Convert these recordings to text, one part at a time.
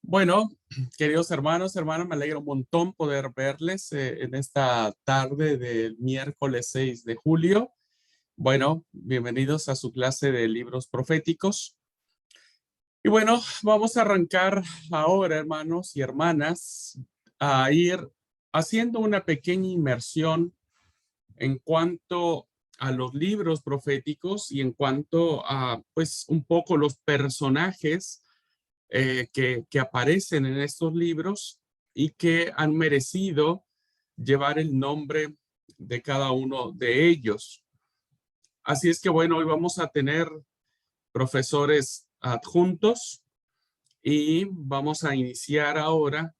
Bueno, queridos hermanos, hermanas, me alegra un montón poder verles en esta tarde del miércoles 6 de julio. Bueno, bienvenidos a su clase de libros proféticos. Y bueno, vamos a arrancar ahora, hermanos y hermanas, a ir haciendo una pequeña inmersión en cuanto a los libros proféticos y en cuanto a, pues, un poco los personajes que aparecen en estos libros y que han merecido llevar el nombre de cada uno de ellos. Así es que bueno, hoy vamos a tener profesores adjuntos y vamos a iniciar ahora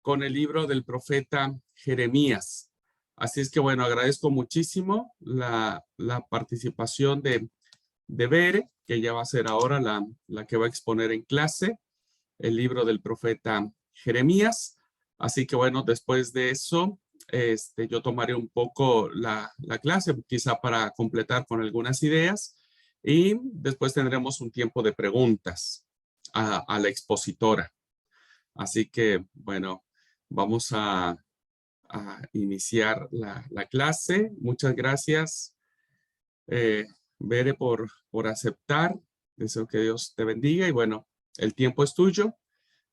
con el libro del profeta Jeremías. Así es que bueno, agradezco muchísimo la participación de Bere, que ella va a ser ahora la que va a exponer en clase el libro del profeta Jeremías. Así que bueno, después de eso, yo tomaré un poco la clase, quizá para completar con algunas ideas, y después tendremos un tiempo de preguntas a la expositora. Así que bueno, vamos a iniciar la clase. Muchas gracias, eh, Bere, por aceptar. Deseo que Dios te bendiga y bueno, el tiempo es tuyo.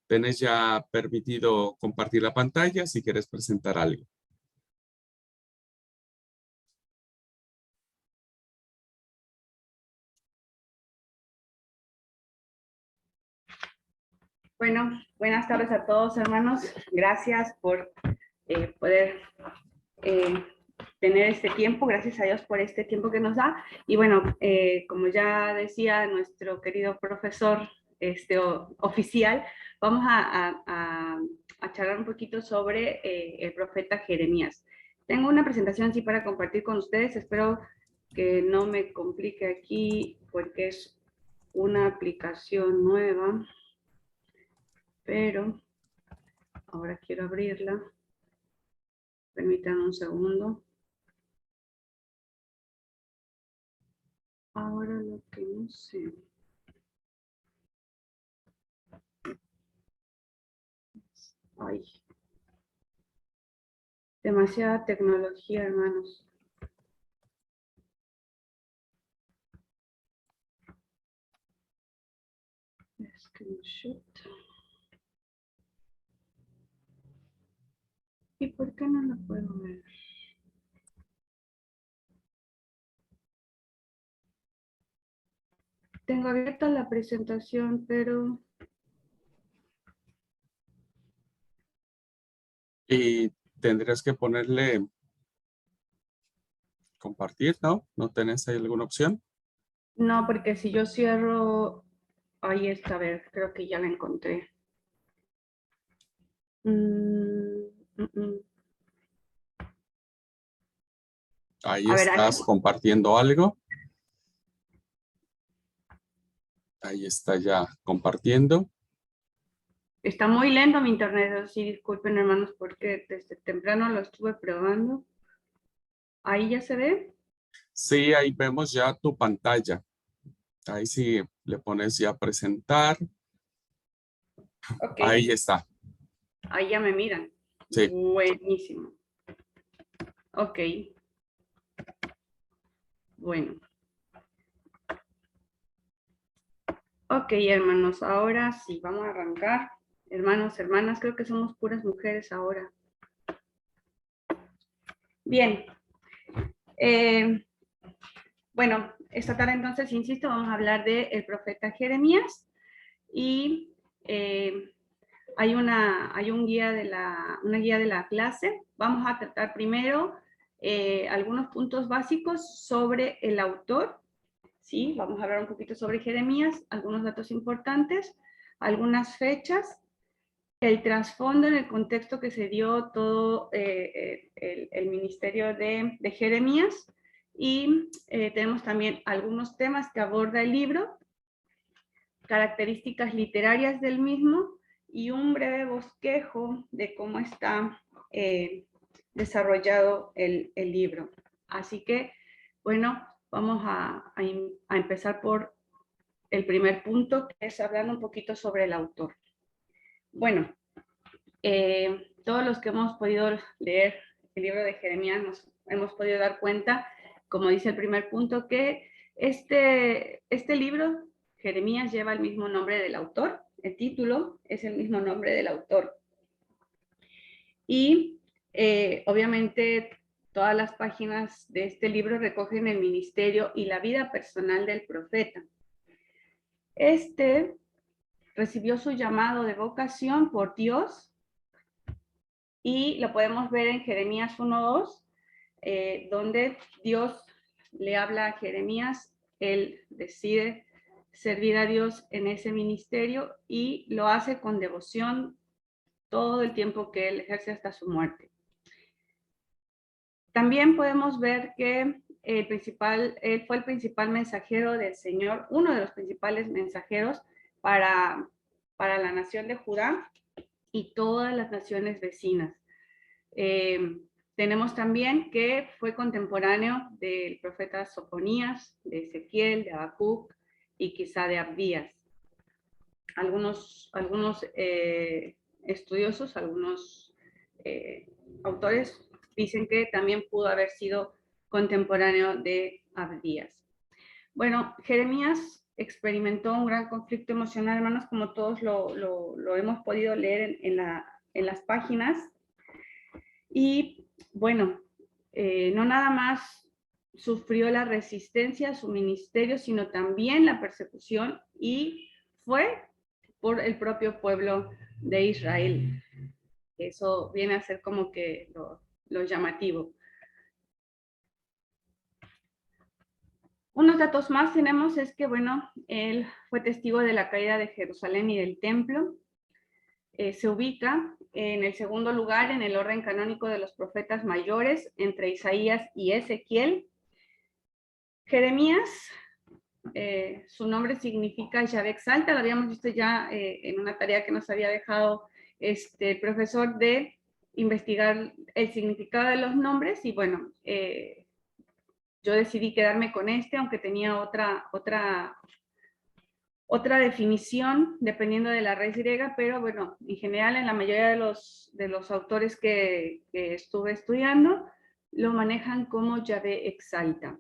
Tenés ya permitido compartir la pantalla si quieres presentar algo. Bueno, buenas tardes a todos, hermanos. Gracias por poder tener este tiempo. Gracias a Dios por este tiempo que nos da. Y bueno, como ya decía nuestro querido profesor oficial, vamos a charlar un poquito sobre el profeta Jeremías. Tengo una presentación sí para compartir con ustedes. Espero que no me complique aquí porque es una aplicación nueva. Pero ahora quiero abrirla. Permítanme un segundo. Ahora lo que no sé. Ay. Demasiada tecnología, hermanos. Screenshot. ¿Y por qué no la puedo ver? Tengo abierta la presentación, pero... Y tendrías que ponerle compartir, ¿no? ¿No tenés ahí alguna opción? No, porque si yo cierro... Ahí está, a ver, creo que ya la encontré. Ahí A ver, estás compartiendo algo. Ahí está ya compartiendo. está muy lento mi internet, sí, disculpen, hermanos, porque desde temprano lo estuve probando. ¿Ahí ya se ve? Sí, ahí vemos ya tu pantalla. Ahí sí le pones ya presentar. Ok, Ahí está. ahí ya me miran. Sí. Buenísimo. Ok. Bueno. Ok, hermanos, ahora sí, vamos a arrancar. Hermanos, hermanas, creo que somos puras mujeres ahora. Bien. Bueno, esta tarde entonces, insisto, vamos a hablar del profeta Jeremías y hay una guía de la clase. Vamos a tratar primero algunos puntos básicos sobre el autor. ¿Sí? Vamos a hablar un poquito sobre Jeremías, algunos datos importantes, algunas fechas, el trasfondo en el contexto que se dio todo el ministerio de Jeremías, y tenemos también algunos temas que aborda el libro, características literarias del mismo y un breve bosquejo de cómo está desarrollado el libro. Así que, bueno, vamos a empezar por el primer punto, que es hablar un poquito sobre el autor. Bueno, todos los que hemos podido leer el libro de Jeremías nos hemos podido dar cuenta, como dice el primer punto, que este libro, Jeremías, lleva el mismo nombre del autor. El título es el mismo nombre del autor. Y obviamente todas las páginas de este libro recogen el ministerio y la vida personal del profeta. Este recibió su llamado de vocación por Dios y lo podemos ver en Jeremías 1:2, donde Dios le habla a Jeremías. Él decide servir a Dios en ese ministerio y lo hace con devoción todo el tiempo que él ejerce hasta su muerte. También podemos ver que él fue el principal mensajero del Señor, uno de los principales mensajeros para la nación de Judá y todas las naciones vecinas. Tenemos también que fue contemporáneo del profeta Sofonías, de Ezequiel, de Habacuc y quizá de Abdías. Algunos estudiosos, algunos autores dicen que también pudo haber sido contemporáneo de Abdías. Bueno, Jeremías experimentó un gran conflicto emocional, hermanos, como todos lo hemos podido leer en las páginas. Y bueno, no nada más sufrió la resistencia a su ministerio, sino también la persecución, y fue por el propio pueblo de Israel. Eso viene a ser como que lo llamativo. Unos datos más tenemos es que, bueno, él fue testigo de la caída de Jerusalén y del templo. Se ubica en el segundo lugar en el orden canónico de los profetas mayores, entre Isaías y Ezequiel. Jeremías, su nombre significa Yahvé exalta, lo habíamos visto ya en una tarea que nos había dejado el profesor de investigar el significado de los nombres, y bueno, yo decidí quedarme con aunque tenía otra definición dependiendo de la raíz griega, pero bueno, en general en la mayoría de los autores que estuve estudiando lo manejan como Yahvé exalta.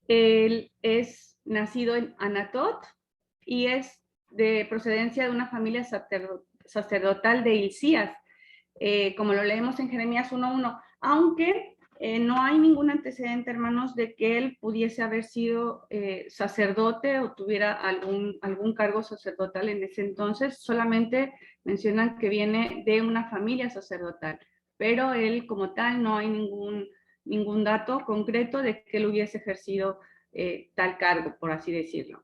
Él es nacido en Anatot y es de procedencia de una familia sacerdotal de Hilcías, como lo leemos en Jeremías 1:1, aunque no hay ningún antecedente, hermanos, de que él pudiese haber sido sacerdote o tuviera algún cargo sacerdotal en ese entonces. Solamente mencionan que viene de una familia sacerdotal, pero él como tal no hay ningún dato concreto de que él hubiese ejercido tal cargo, por así decirlo.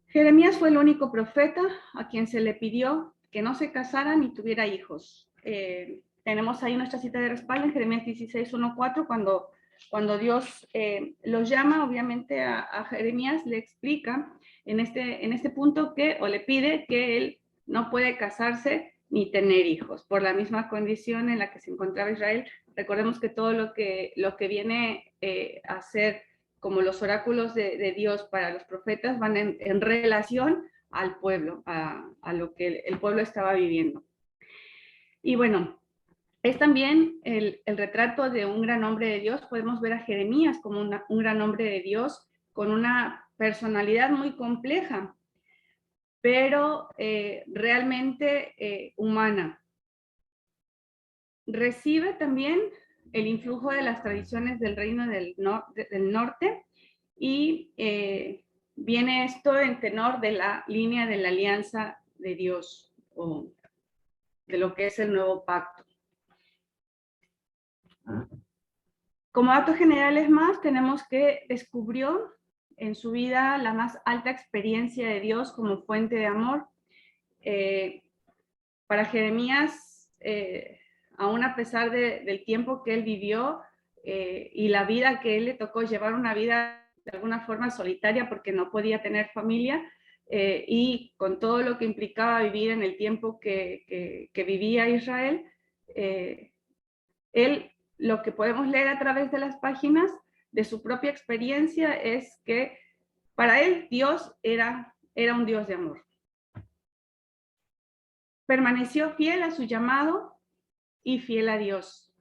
Jeremías fue el único profeta a quien se le pidió que no se casara ni tuviera hijos. Tenemos ahí nuestra cita de respaldo en Jeremías 16:1-4, cuando Dios los llama, obviamente a Jeremías le explica en este punto o le pide que él no puede casarse ni tener hijos, por la misma condición en la que se encontraba Israel. Recordemos que todo lo que viene a ser como los oráculos de Dios para los profetas van en relación al pueblo, a lo que el pueblo estaba viviendo. Y bueno, es también el retrato de un gran hombre de Dios. Podemos ver a Jeremías como un gran hombre de Dios, con una personalidad muy compleja, pero realmente humana. Recibe también el influjo de las tradiciones del reino del norte, y viene esto en tenor de la línea de la alianza de Dios, o de lo que es el nuevo pacto. Como datos generales más, tenemos que descubrió en su vida la más alta experiencia de Dios como fuente de amor. Para Jeremías, aún a pesar del tiempo que él vivió y la vida que él le tocó llevar, una vida de alguna forma solitaria porque no podía tener familia, y con todo lo que implicaba vivir en el tiempo que vivía Israel, él, lo que podemos leer a través de las páginas de su propia experiencia es que para él Dios era un Dios de amor. permaneció fiel a su llamado y fiel a Dios.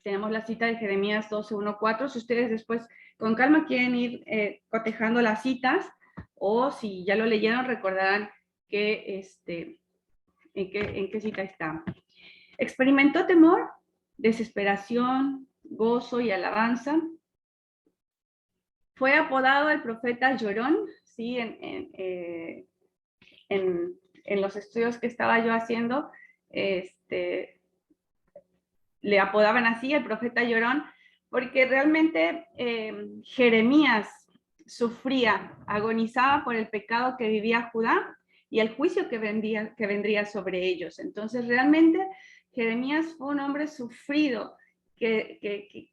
Tenemos la cita de Jeremías 12:1-4. Si ustedes después con calma quieren ir cotejando las citas, o si ya lo leyeron, recordarán que en qué cita está. Experimentó temor, desesperación, gozo y alabanza. Fue apodado el profeta llorón, ¿sí? En los estudios que estaba yo haciendo, le apodaban así, el profeta llorón, porque realmente Jeremías sufría, agonizaba por el pecado que vivía Judá y el juicio que vendría sobre ellos. Entonces, realmente, Jeremías fue un hombre sufrido, que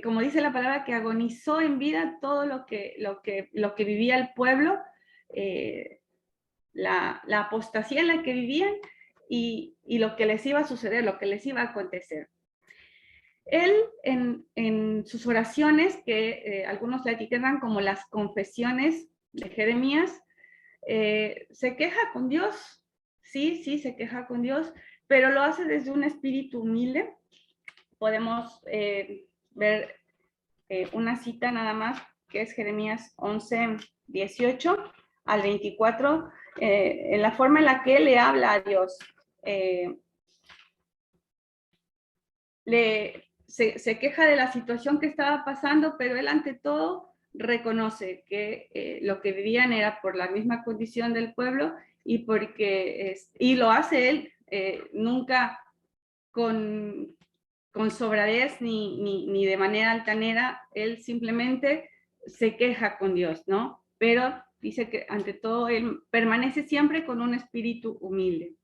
como dice la palabra, que agonizó en vida todo lo que vivía el pueblo, la apostasía en la que vivían y lo que les iba a suceder, lo que les iba a acontecer. Él, en sus oraciones, que algunos la etiquetan como las confesiones de Jeremías, se queja con Dios, sí, se queja con Dios, pero lo hace desde un espíritu humilde. Podemos ver una cita nada más, que es Jeremías 11:18 al 24, en la forma en la que él le habla a Dios. Se queja de la situación que estaba pasando, pero él ante todo reconoce que lo que vivían era por la misma condición del pueblo y y lo hace él nunca con sobradez ni de manera altanera. Él simplemente se queja con Dios, ¿no? Pero dice que ante todo él permanece siempre con un espíritu humilde.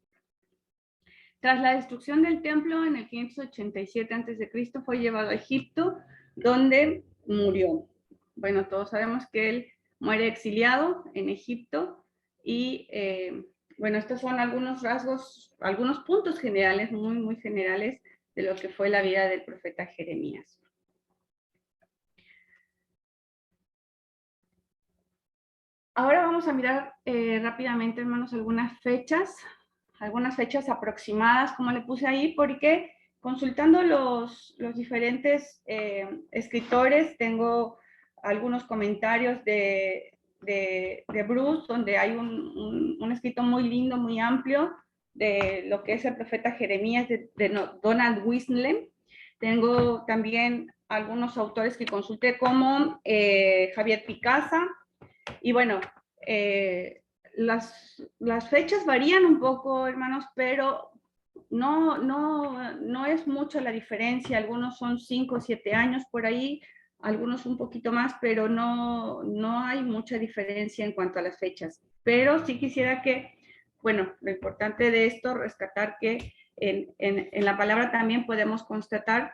Tras la destrucción del templo en el 587 a.C., fue llevado a Egipto, donde murió. Bueno, todos sabemos que él muere exiliado en Egipto y, bueno, estos son algunos rasgos, algunos puntos generales, muy generales, de lo que fue la vida del profeta Jeremías. Ahora vamos a mirar rápidamente, hermanos, algunas fechas aproximadas, como le puse ahí, porque consultando los diferentes escritores, tengo algunos comentarios de Bruce, donde hay un escrito muy lindo, muy amplio, de lo que es el profeta Jeremías, de Donald Wisnlem. Tengo también algunos autores que consulté, como Javier Picasa, y bueno, las fechas varían un poco, hermanos, pero no es mucho la diferencia. Algunos son 5 o 7 años por ahí, algunos un poquito más, pero no hay mucha diferencia en cuanto a las fechas. Pero sí quisiera que, bueno, lo importante de esto, rescatar que en la palabra también podemos constatar,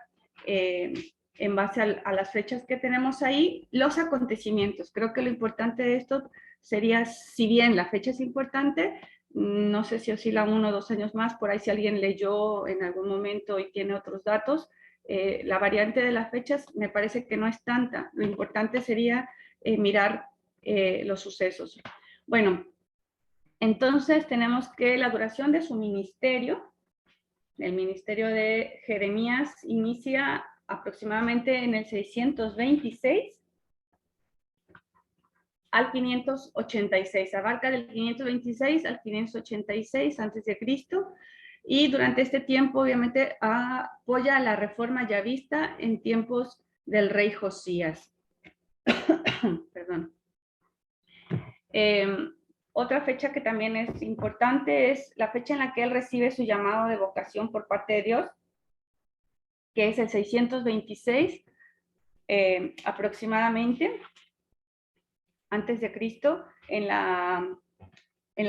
en base a las fechas que tenemos ahí, los acontecimientos. Creo que lo importante de esto sería, si bien la fecha es importante, no sé si oscila 1 o 2 años más, por ahí si alguien leyó en algún momento y tiene otros datos, la variante de las fechas me parece que no es tanta. Lo importante sería mirar los sucesos. Bueno, entonces tenemos que la duración de su ministerio, el ministerio de Jeremías, inicia aproximadamente en el 626 al 586, abarca del 526 al 586 a.C., y durante este tiempo obviamente apoya la reforma yavista en tiempos del rey Josías. Perdón. Otra fecha que también es importante es la fecha en la que él recibe su llamado de vocación por parte de Dios, que es el 626 aproximadamente antes de Cristo. En la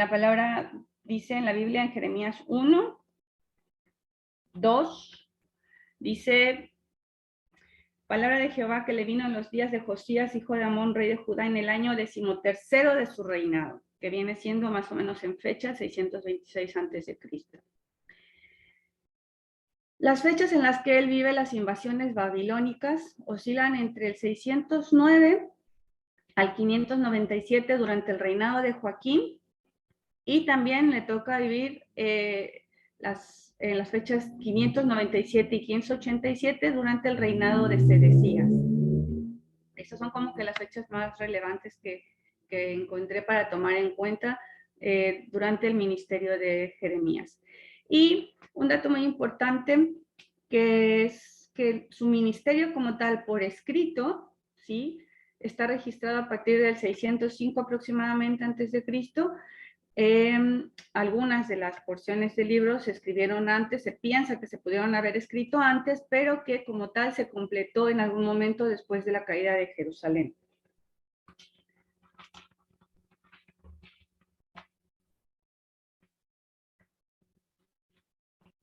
palabra dice en la Biblia, en Jeremías 1, 2, dice: palabra de Jehová que le vino en los días de Josías, hijo de Amón, rey de Judá, en el año 13º de su reinado, que viene siendo más o menos en fecha 626 a.C. Las fechas en las que él vive las invasiones babilónicas oscilan entre el 609 al 597 durante el reinado de Joaquín, y también le toca vivir las fechas 597 y 587 durante el reinado de Sedecías. Estas son como que las fechas más relevantes que encontré para tomar en cuenta durante el ministerio de Jeremías. Y un dato muy importante, que es que su ministerio como tal por escrito, ¿sí?, está registrado a partir del 605 aproximadamente antes de Cristo. Algunas de las porciones del libro se escribieron antes, se piensa que se pudieron haber escrito antes, pero que como tal se completó en algún momento después de la caída de Jerusalén.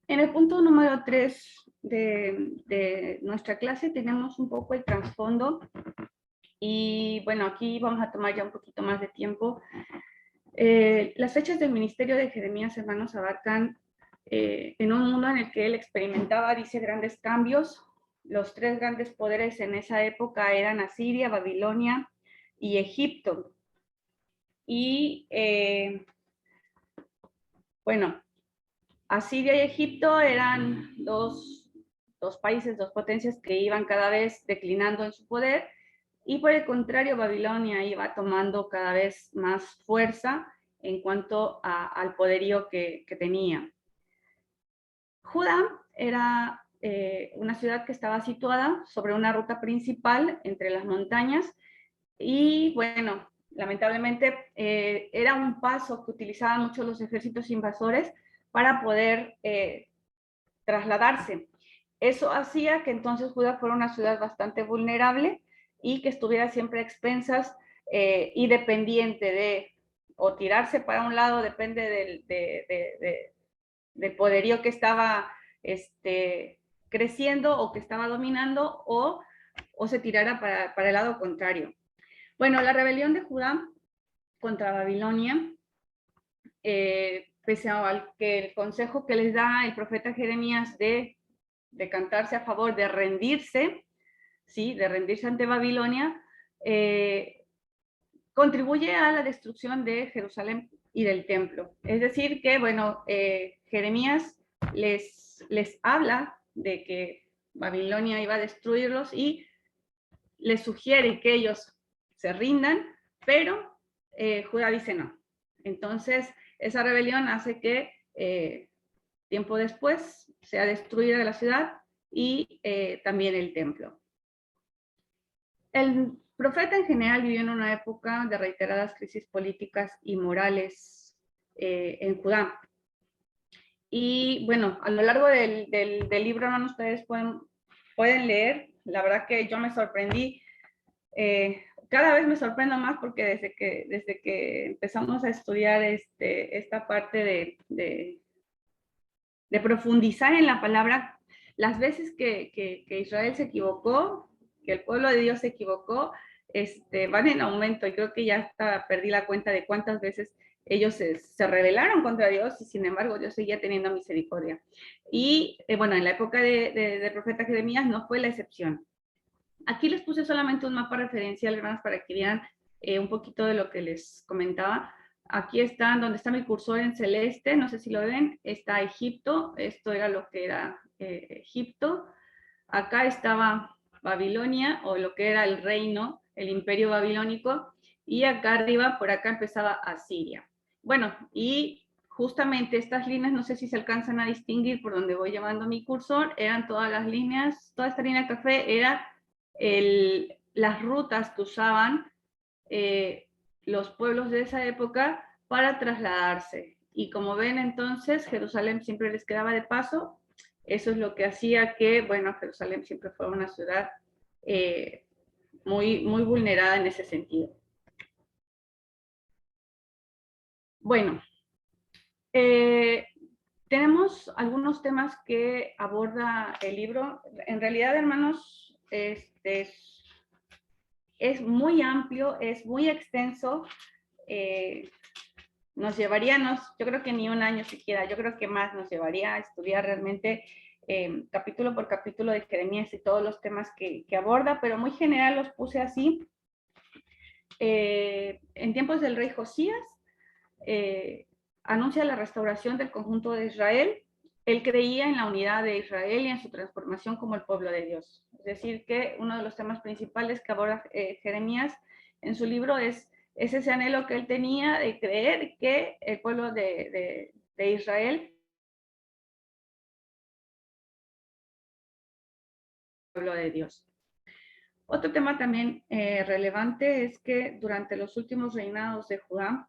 En el punto número 3 de nuestra clase tenemos un poco el trasfondo y bueno, aquí vamos a tomar ya un poquito más de tiempo. Las fechas del ministerio de Jeremías, hermanos, abarcan en un mundo en el que él experimentaba, dice, grandes cambios. Los tres grandes poderes en esa época eran Asiria, Babilonia y Egipto. Y bueno, Asiria y Egipto eran dos países, dos potencias que iban cada vez declinando en su poder, y por el contrario, Babilonia iba tomando cada vez más fuerza en cuanto al poderío que tenía. Judá era una ciudad que estaba situada sobre una ruta principal entre las montañas y, bueno, lamentablemente era un paso que utilizaban mucho los ejércitos invasores para poder trasladarse. Eso hacía que entonces Judá fuera una ciudad bastante vulnerable y que estuviera siempre a expensas y dependiente de o tirarse para un lado, depende del poderío que estaba creciendo o que estaba dominando, o se tirara para el lado contrario. Bueno, la rebelión de Judá contra Babilonia, pese a que el consejo que les da el profeta Jeremías de decantarse a favor de rendirse, ¿sí?, de rendirse ante Babilonia, contribuye a la destrucción de Jerusalén y del templo. Es decir que, bueno, Jeremías les habla de que Babilonia iba a destruirlos y les sugiere que ellos se rindan, pero Judá dice no. Entonces, esa rebelión hace que tiempo después sea destruida la ciudad y también el templo. El profeta en general vivió en una época de reiteradas crisis políticas y morales en Judá. Y bueno, a lo largo del libro, hermanos, ustedes pueden leer. La verdad que yo me sorprendí. Cada vez me sorprendo más porque desde que empezamos a estudiar esta parte de profundizar en la palabra, las veces que Israel se equivocó, que el pueblo de Dios se equivocó, van en aumento, y creo que ya hasta perdí la cuenta de cuántas veces ellos se rebelaron contra Dios y sin embargo Dios seguía teniendo misericordia. Y bueno, en la época del profeta Jeremías no fue la excepción. Aquí les puse solamente un mapa referencial, hermanos, para que vieran un poquito de lo que les comentaba. Aquí están, donde está mi cursor en celeste, no sé si lo ven, está Egipto. Esto era lo que era Egipto. Acá estaba Babilonia, o lo que era el reino, el imperio babilónico, y acá arriba, por acá empezaba Asiria. Bueno, y justamente estas líneas, no sé si se alcanzan a distinguir por donde voy llevando mi cursor, eran todas las líneas, toda esta línea de café era las rutas que usaban los pueblos de esa época para trasladarse. Y como ven, entonces, Jerusalén siempre les quedaba de paso. Eso es lo que hacía que, bueno, Jerusalén siempre fue una ciudad muy, muy vulnerada en ese sentido. Bueno, tenemos algunos temas que aborda el libro. En realidad, hermanos, es muy amplio, es muy extenso. Nos llevaría, yo creo que ni un año siquiera, yo creo que más nos llevaría a estudiar realmente capítulo por capítulo de Jeremías y todos los temas que aborda, pero muy general los puse así. En tiempos del rey Josías, anuncia la restauración del conjunto de Israel. Él creía en la unidad de Israel y en su transformación como el pueblo de Dios. Es decir, que uno de los temas principales que aborda Jeremías en su libro es ese anhelo que él tenía de creer que el pueblo de Israel, pueblo de Dios. Otro tema también relevante es que durante los últimos reinados de Judá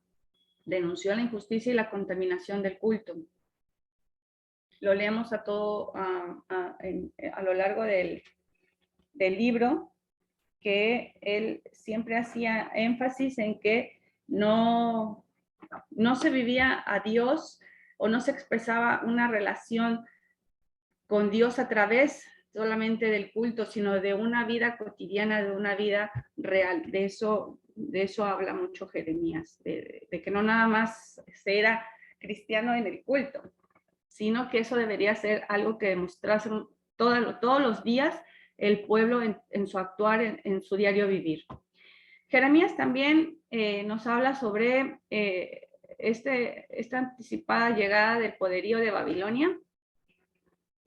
denunció la injusticia y la contaminación del culto. Lo leemos a lo largo del libro, que él siempre hacía énfasis en que no se vivía a Dios o no se expresaba una relación con Dios a través solamente del culto, sino de una vida cotidiana, de una vida real. De eso habla mucho Jeremías, de que no nada más se era cristiano en el culto, sino que eso debería ser algo que demostrase todos los días el pueblo en su actuar, en su diario vivir. Jeremías también nos habla sobre esta anticipada llegada del poderío de Babilonia,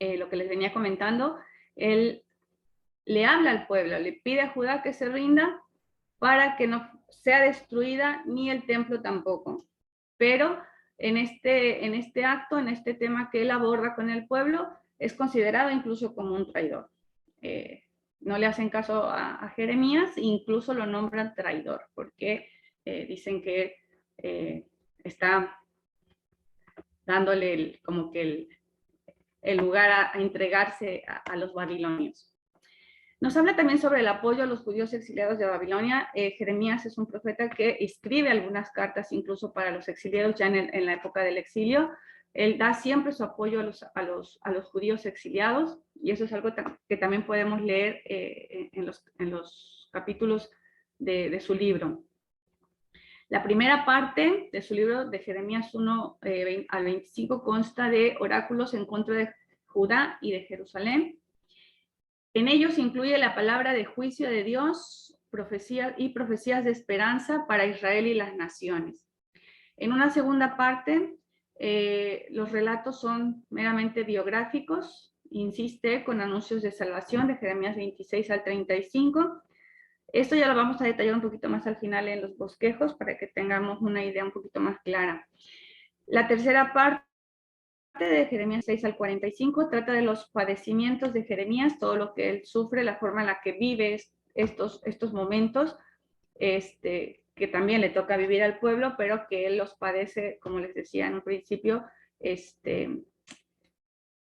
lo que les venía comentando. Él le habla al pueblo, le pide a Judá que se rinda para que no sea destruida ni el templo tampoco. Pero en este acto, en este tema que él aborda con el pueblo, es considerado incluso como un traidor. No le hacen caso a Jeremías, incluso lo nombran traidor, porque dicen que está dándole como que el lugar a entregarse a los babilonios. Nos habla también sobre el apoyo a los judíos exiliados de Babilonia. Jeremías es un profeta que escribe algunas cartas incluso para los exiliados ya en la época del exilio. Él da siempre su apoyo a los judíos exiliados, y eso es algo que también podemos leer en los capítulos de su libro. La primera parte de su libro, de Jeremías 1 al 25, consta de oráculos en contra de Judá y de Jerusalén. En ellos incluye la palabra de juicio de Dios, profecías de esperanza para Israel y las naciones. En una segunda parte, los relatos son meramente biográficos, insiste con anuncios de salvación de Jeremías 26 al 35. Esto ya lo vamos a detallar un poquito más al final en los bosquejos para que tengamos una idea un poquito más clara. La tercera parte de Jeremías 6 al 45 trata de los padecimientos de Jeremías, todo lo que él sufre, la forma en la que vive estos momentos, que también le toca vivir al pueblo, pero que él los padece, como les decía en un principio, de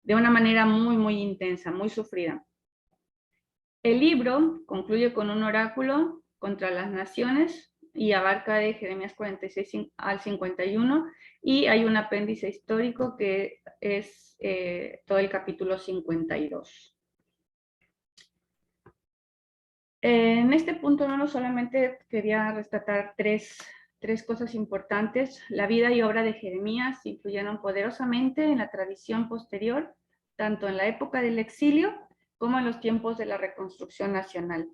una manera muy, muy intensa, muy sufrida. El libro concluye con un oráculo contra las naciones y abarca de Jeremías 46 al 51, y hay un apéndice histórico que es todo el capítulo 52. En este punto no solamente quería rescatar tres cosas importantes. La vida y obra de Jeremías influyeron poderosamente en la tradición posterior, tanto en la época del exilio como en los tiempos de la reconstrucción nacional.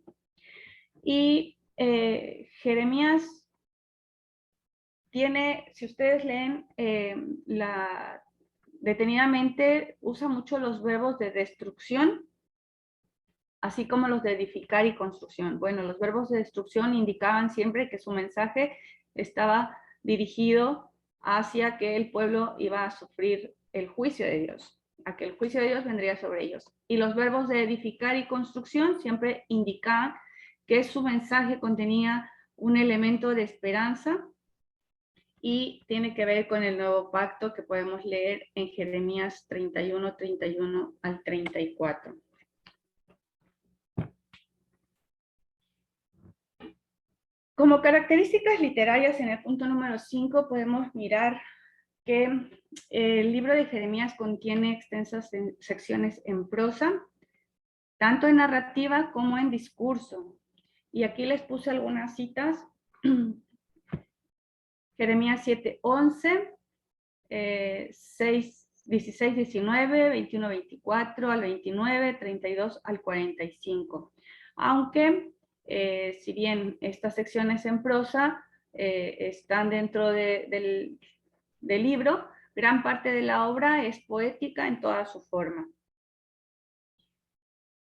Y Jeremías tiene, si ustedes leen detenidamente, usa mucho los verbos de destrucción, así como los de edificar y construcción. Bueno, los verbos de destrucción indicaban siempre que su mensaje estaba dirigido hacia que el pueblo iba a sufrir el juicio de Dios, a que el juicio de Dios vendría sobre ellos. Y los verbos de edificar y construcción siempre indicaban que su mensaje contenía un elemento de esperanza y tiene que ver con el nuevo pacto que podemos leer en Jeremías 31 al 34. Como características literarias, en el punto número 5 podemos mirar que el libro de Jeremías contiene extensas secciones en prosa, tanto en narrativa como en discurso. Y aquí les puse algunas citas. Jeremías 7:11, 16-19, 21-24 al 29, 32 al 45. Aunque, si bien estas secciones en prosa están dentro de del libro, gran parte de la obra es poética en toda su forma.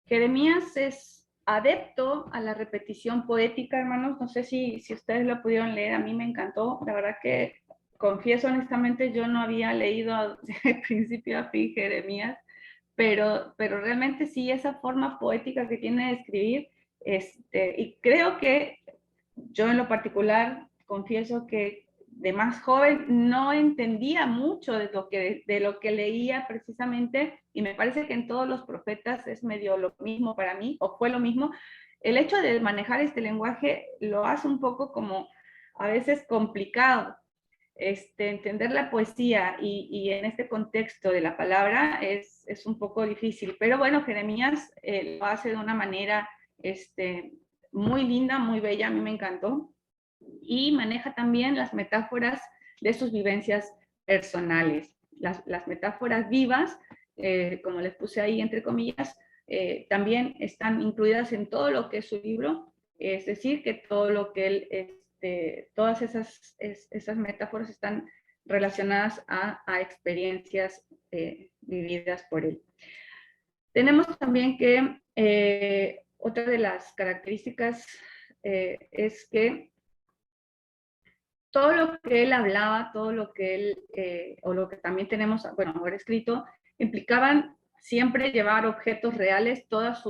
Jeremías es adepto a la repetición poética, hermanos. No sé si ustedes lo pudieron leer, a mí me encantó. La verdad que, confieso honestamente, yo no había leído de principio a fin Jeremías, pero realmente sí, esa forma poética que tiene de escribir, y creo que yo en lo particular confieso que de más joven no entendía mucho de lo que leía precisamente, y me parece que en todos los profetas es medio lo mismo para mí, o fue lo mismo. El hecho de manejar este lenguaje lo hace un poco como a veces complicado. Entender la poesía y en este contexto de la palabra es un poco difícil, pero bueno, Jeremías lo hace de una manera muy linda, muy bella, a mí me encantó, y maneja también las metáforas de sus vivencias personales, las metáforas vivas, como les puse ahí entre comillas, también están incluidas en todo lo que es su libro, es decir, que todo lo que él, todas esas metáforas están relacionadas a experiencias vividas por él. Tenemos también que otra de las características es que todo lo que él hablaba, todo lo que él, o lo que también tenemos, bueno, ahora escrito, implicaban siempre llevar objetos reales, todos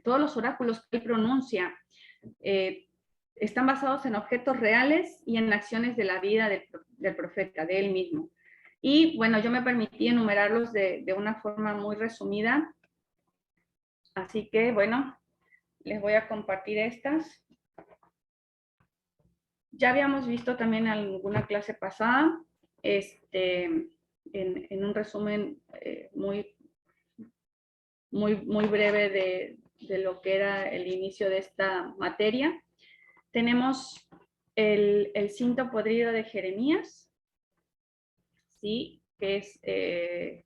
los oráculos que él pronuncia están basados en objetos reales y en acciones de la vida del profeta, de él mismo. Y bueno, yo me permití enumerarlos de una forma muy resumida, así que bueno, les voy a compartir estas. Ya habíamos visto también en alguna clase pasada, en un resumen muy breve de lo que era el inicio de esta materia. Tenemos el cinto podrido de Jeremías, ¿sí? Que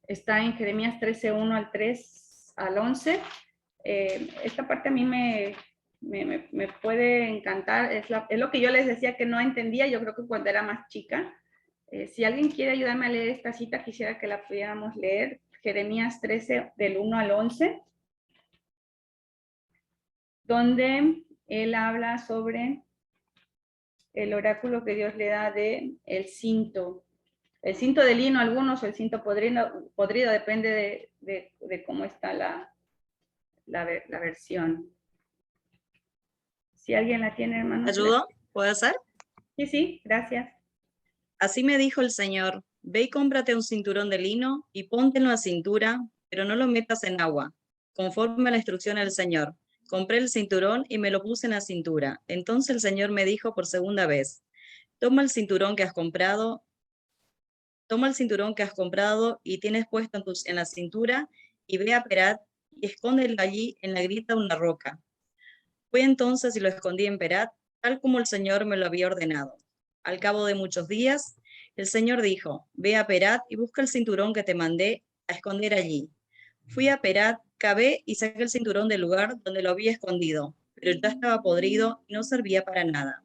está en Jeremías 13:1 al 3 al 11. Esta parte a mí me puede encantar, es lo que yo les decía que no entendía, yo creo que cuando era más chica. Si alguien quiere ayudarme a leer esta cita, quisiera que la pudiéramos leer, Jeremías 13 del 1 al 11, donde él habla sobre el oráculo que Dios le da de el cinto de lino algunos, o el cinto podrido depende de cómo está la versión. Si alguien la tiene, hermanos. ¿Ayudo? ¿Puede ser? Sí, sí, gracias. Así me dijo el Señor, ve y cómprate un cinturón de lino y ponte en la cintura, pero no lo metas en agua, conforme a la instrucción del Señor. Compré el cinturón y me lo puse en la cintura. Entonces el Señor me dijo por segunda vez, toma el cinturón que has comprado y tienes puesto en la cintura y ve a Perat y escóndelo allí en la grieta de una roca. Fui entonces y lo escondí en Perat, tal como el Señor me lo había ordenado. Al cabo de muchos días, el Señor dijo, ve a Perat y busca el cinturón que te mandé a esconder allí. Fui a Perat, cavé y saqué el cinturón del lugar donde lo había escondido, pero ya estaba podrido y no servía para nada.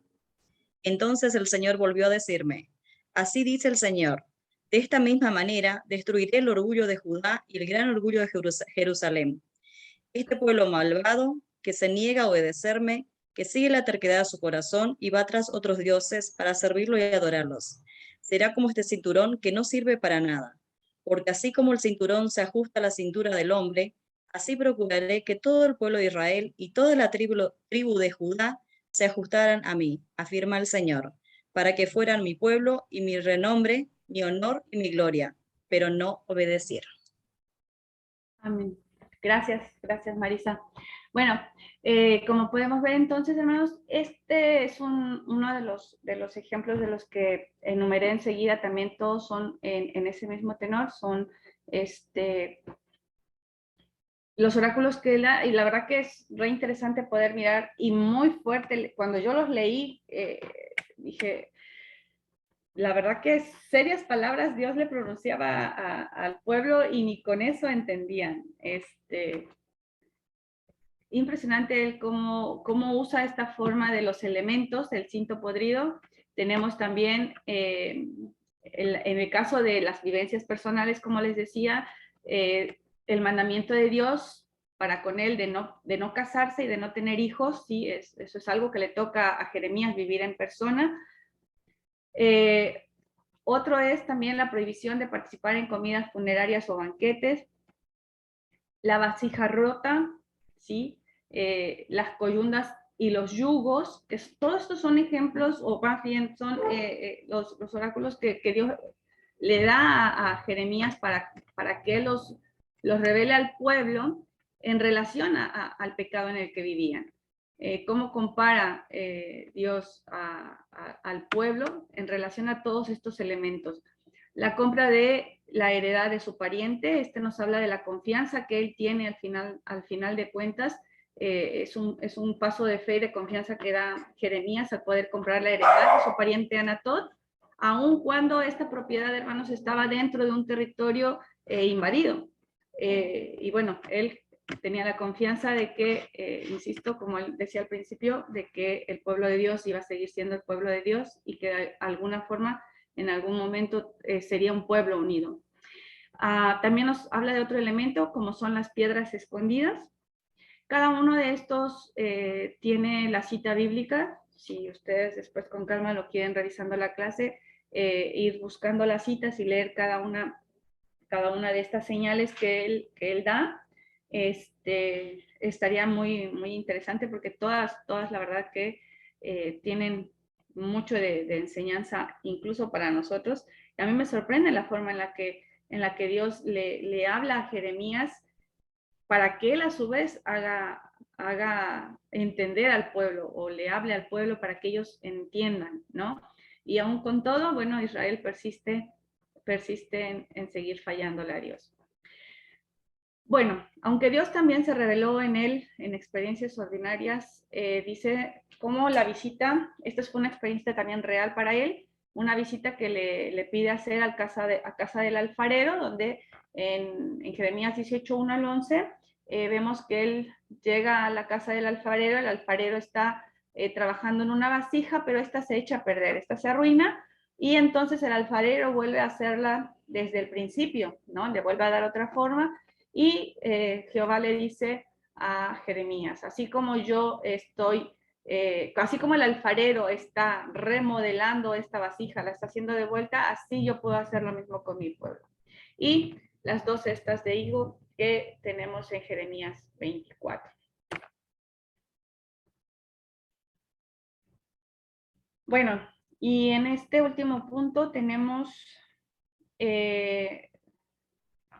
Entonces el Señor volvió a decirme, así dice el Señor, de esta misma manera destruiré el orgullo de Judá y el gran orgullo de Jerusalén. Este pueblo malvado, que se niega a obedecerme, que sigue la terquedad de su corazón y va tras otros dioses para servirlo y adorarlos. Será como este cinturón que no sirve para nada, porque así como el cinturón se ajusta a la cintura del hombre, así procuraré que todo el pueblo de Israel y toda la tribu de Judá se ajustaran a mí, afirma el Señor, para que fueran mi pueblo y mi renombre, mi honor y mi gloria, pero no obedecieron. Amén. Gracias, gracias Marisa. Bueno, como podemos ver entonces, hermanos, este es uno de los ejemplos de los que enumeré enseguida, también todos son en ese mismo tenor, son los oráculos que él da, y la verdad que es re interesante poder mirar, y muy fuerte, cuando yo los leí, dije, la verdad que serias palabras Dios le pronunciaba al pueblo y ni con eso entendían. impresionante él cómo usa esta forma de los elementos, el cinto podrido. Tenemos también, en el caso de las vivencias personales, como les decía, el mandamiento de Dios para con él de no casarse y de no tener hijos, sí, eso es algo que le toca a Jeremías vivir en persona. Otro es también la prohibición de participar en comidas funerarias o banquetes, la vasija rota, ¿sí? Las coyundas y los yugos, que todos estos son ejemplos, o más bien son los oráculos que Dios le da a Jeremías para que los revele al pueblo en relación al pecado en el que vivían. ¿Cómo compara Dios al pueblo en relación a todos estos elementos? La compra de la heredad de su pariente, nos habla de la confianza que él tiene al final de cuentas. Es un paso de fe y de confianza que da Jeremías al poder comprar la heredad de su pariente Anatot, aun cuando esta propiedad, hermanos, estaba dentro de un territorio invadido. Y bueno, él tenía la confianza de que, insisto, como él decía al principio, de que el pueblo de Dios iba a seguir siendo el pueblo de Dios y que de alguna forma, en algún momento, sería un pueblo unido. También nos habla de otro elemento, como son las piedras escondidas. Cada uno de estos tiene la cita bíblica. Si ustedes después con calma lo quieren revisando la clase, ir buscando las citas y leer cada una de estas señales que él da, estaría muy, muy interesante, porque todas la verdad que tienen mucho de enseñanza, incluso para nosotros. Y a mí me sorprende la forma en la que Dios le habla a Jeremías, para que él a su vez haga entender al pueblo, o le hable al pueblo para que ellos entiendan, ¿no? Y aún con todo, bueno, Israel persiste en seguir fallándole a Dios. Bueno, aunque Dios también se reveló en él en experiencias ordinarias, dice cómo la visita, esta fue una experiencia también real para él, una visita que le pide hacer a casa del alfarero, donde en Jeremías 18, 1 al 11, vemos que él llega a la casa del alfarero, el alfarero está trabajando en una vasija, pero esta se echa a perder, esta se arruina, y entonces el alfarero vuelve a hacerla desde el principio, ¿no? Le vuelve a dar otra forma, y Jehová le dice a Jeremías, así como yo estoy, así como el alfarero está remodelando esta vasija, la está haciendo de vuelta, así yo puedo hacer lo mismo con mi pueblo. Y las dos cestas de higo que tenemos en Jeremías 24. Bueno, y en este último punto tenemos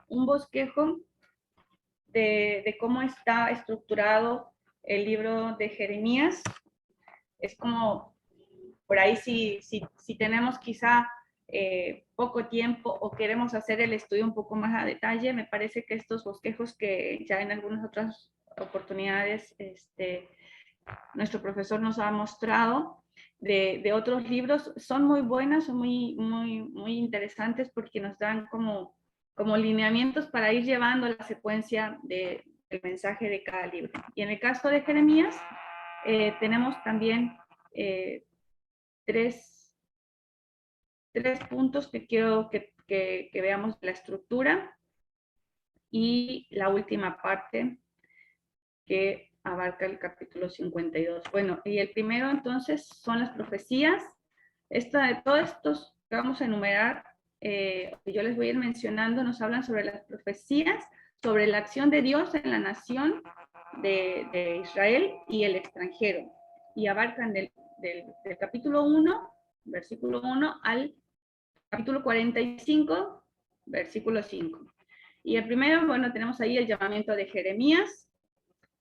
un bosquejo de cómo está estructurado el libro de Jeremías. Es como, por ahí si tenemos quizá poco tiempo o queremos hacer el estudio un poco más a detalle, me parece que estos bosquejos que ya en algunas otras oportunidades nuestro profesor nos ha mostrado de otros libros son muy buenas, son muy, muy, muy interesantes, porque nos dan como lineamientos para ir llevando la secuencia del mensaje de cada libro. Y en el caso de Jeremías, tenemos también tres puntos que quiero que veamos: la estructura y la última parte que abarca el capítulo 52. Bueno, y el primero entonces son las profecías. De todos estos que vamos a enumerar, que yo les voy a ir mencionando, nos hablan sobre las profecías, sobre la acción de Dios en la nación de Israel y el extranjero, y abarcan del capítulo 1, versículo 1, al capítulo 45, versículo 5. Y el primero, bueno, tenemos ahí el llamamiento de Jeremías,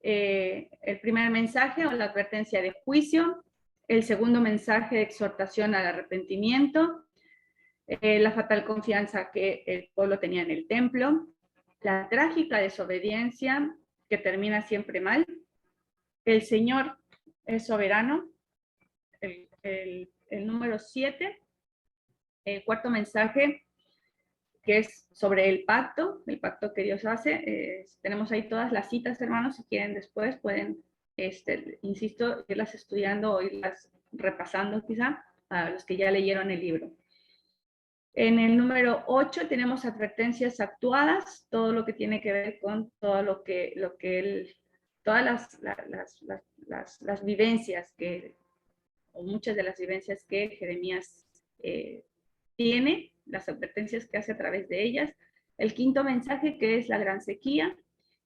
el primer mensaje o la advertencia de juicio, el segundo mensaje de exhortación al arrepentimiento, la fatal confianza que el pueblo tenía en el templo, la trágica desobediencia que termina siempre mal, el Señor es soberano, el número 7, el cuarto mensaje, que es sobre el pacto que Dios hace. Tenemos ahí todas las citas, hermanos, si quieren después pueden, insisto, irlas estudiando o irlas repasando quizá a los que ya leyeron el libro. En el número 8 tenemos advertencias actuadas, todo lo que tiene que ver con todo lo que él, todas las vivencias o muchas de las vivencias que Jeremías tiene, las advertencias que hace a través de ellas. El quinto mensaje, que es la gran sequía.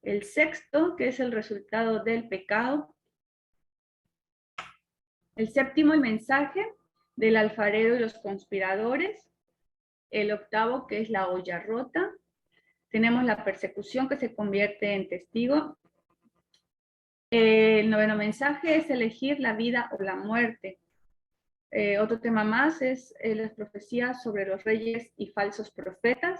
El sexto, que es el resultado del pecado. El séptimo, el mensaje del alfarero y los conspiradores. El octavo, que es la olla rota. Tenemos la persecución que se convierte en testigo. El noveno mensaje es elegir la vida o la muerte. Otro tema más es las profecías sobre los reyes y falsos profetas.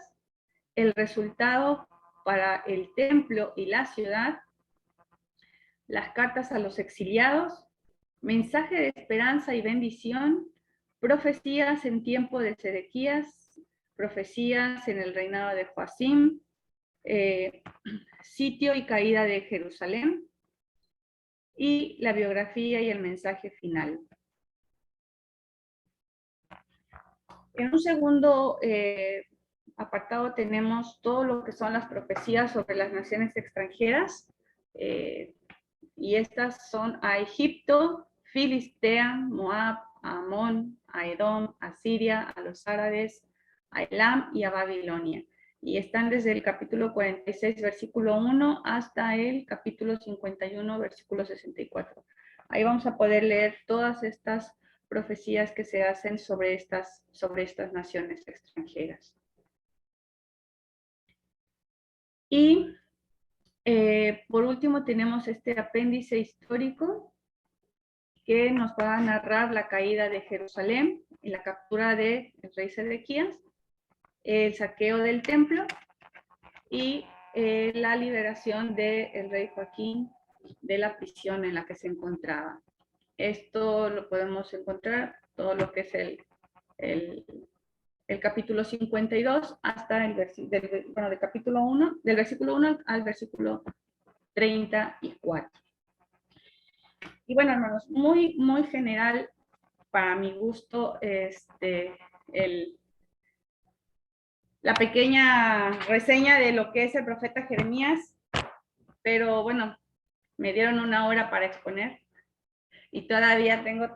El resultado para el templo y la ciudad. Las cartas a los exiliados. Mensaje de esperanza y bendición. Profecías en tiempo de Sedequías. Profecías en el reinado de Joacim. Sitio y caída de Jerusalén. Y la biografía y el mensaje final. En un segundo apartado tenemos todo lo que son las profecías sobre las naciones extranjeras. Y estas son a Egipto, Filistea, Moab, a Amón, a Edom, a Siria, a los árabes, a Elam y a Babilonia. Y están desde el capítulo 46, versículo 1, hasta el capítulo 51, versículo 64. Ahí vamos a poder leer todas estas profecías que se hacen sobre estas naciones extranjeras. Y por último tenemos este apéndice histórico que nos va a narrar la caída de Jerusalén y la captura del rey Sedequías, el saqueo del templo y la liberación del rey Joaquín de la prisión en la que se encontraba. Esto lo podemos encontrar, todo lo que es el capítulo 52 hasta el del capítulo 1, del versículo 1 al versículo 34. Y bueno, hermanos, muy, muy general para mi gusto, la pequeña reseña de lo que es el profeta Jeremías, pero bueno, me dieron una hora para exponer y todavía tengo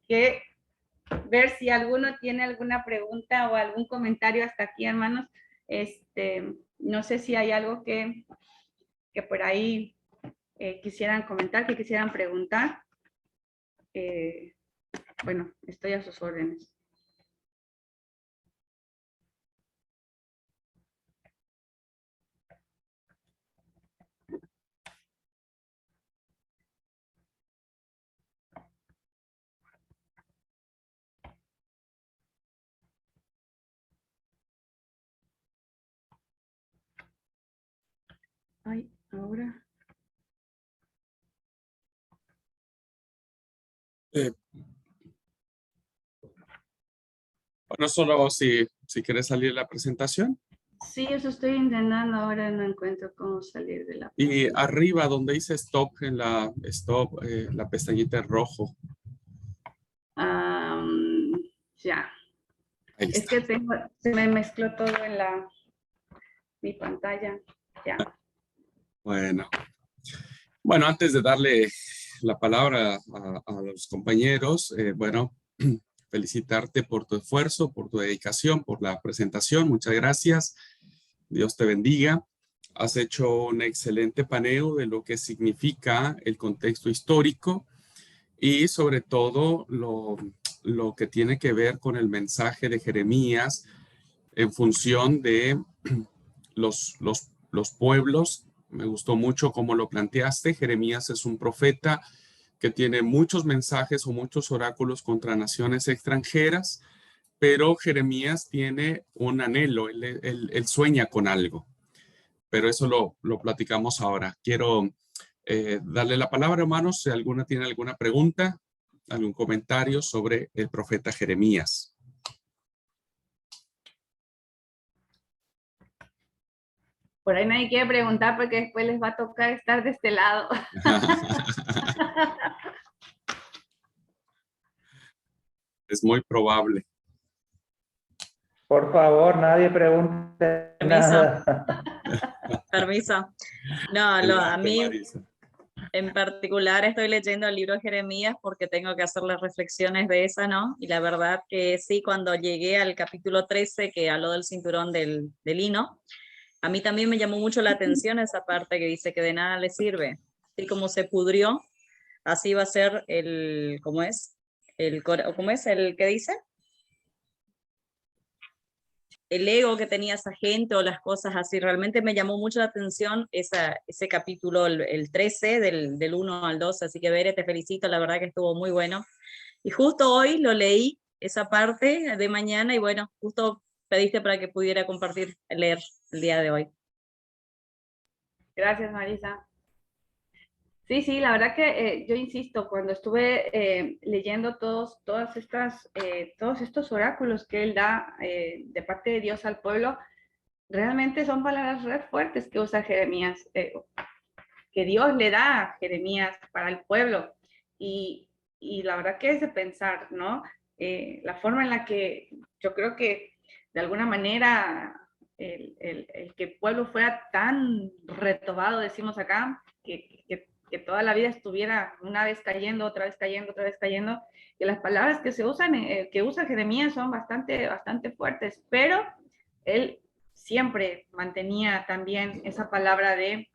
que ver si alguno tiene alguna pregunta o algún comentario hasta aquí, hermanos. No sé si hay algo que por ahí quisieran comentar, que quisieran preguntar. Bueno, estoy a sus órdenes. Ay, ahora. Bueno, solo si quieres salir la presentación. Sí, eso estoy intentando, ahora no encuentro cómo salir de la Y presentación. arriba donde dice stop, en la pestañita en rojo. Ya. Ahí Es está. que se me mezcló todo en mi pantalla. Ya. Bueno, antes de darle la palabra a los compañeros, bueno, felicitarte por tu esfuerzo, por tu dedicación, por la presentación. Muchas gracias. Dios te bendiga. Has hecho un excelente paneo de lo que significa el contexto histórico y sobre todo lo que tiene que ver con el mensaje de Jeremías en función de los pueblos. Me gustó mucho cómo lo planteaste. Jeremías es un profeta que tiene muchos mensajes o muchos oráculos contra naciones extranjeras, pero Jeremías tiene un anhelo, él sueña con algo, pero eso lo platicamos ahora. Quiero darle la palabra, hermanos, si alguna tiene alguna pregunta, algún comentario sobre el profeta Jeremías. Por ahí nadie quiere preguntar porque después les va a tocar estar de este lado. Es muy probable. Por favor, nadie pregunte Permiso. nada. Permiso. No, a Adelante, mí Marisa. en particular estoy leyendo el libro de Jeremías porque tengo que hacer las reflexiones de esa, ¿no? Y la verdad que sí, cuando llegué al capítulo 13 que habló del cinturón del lino, a mí también me llamó mucho la atención esa parte que dice que de nada le sirve. Así como se pudrió, así va a ser el, ¿cómo es? ¿Cómo es el que dice? El ego que tenía esa gente o las cosas así. Realmente me llamó mucho la atención ese capítulo, el 13, del 1 al 12. Así que, Bere, te felicito, la verdad que estuvo muy bueno. Y justo hoy lo leí, esa parte de mañana, y bueno, justo pediste para que pudiera compartir, leer el día de hoy. Gracias, Marisa. Sí, sí, la verdad que yo insisto, cuando estuve leyendo todos estos oráculos que él da de parte de Dios al pueblo, realmente son palabras re fuertes que usa Jeremías, que Dios le da a Jeremías para el pueblo. Y la verdad que es de pensar, ¿no? La forma en la que yo creo que de alguna manera el que el pueblo fuera tan retobado, decimos acá, que toda la vida estuviera una vez cayendo, otra vez cayendo, otra vez cayendo, que las palabras que se usan, que usa Jeremías son bastante fuertes, pero él siempre mantenía también esa palabra de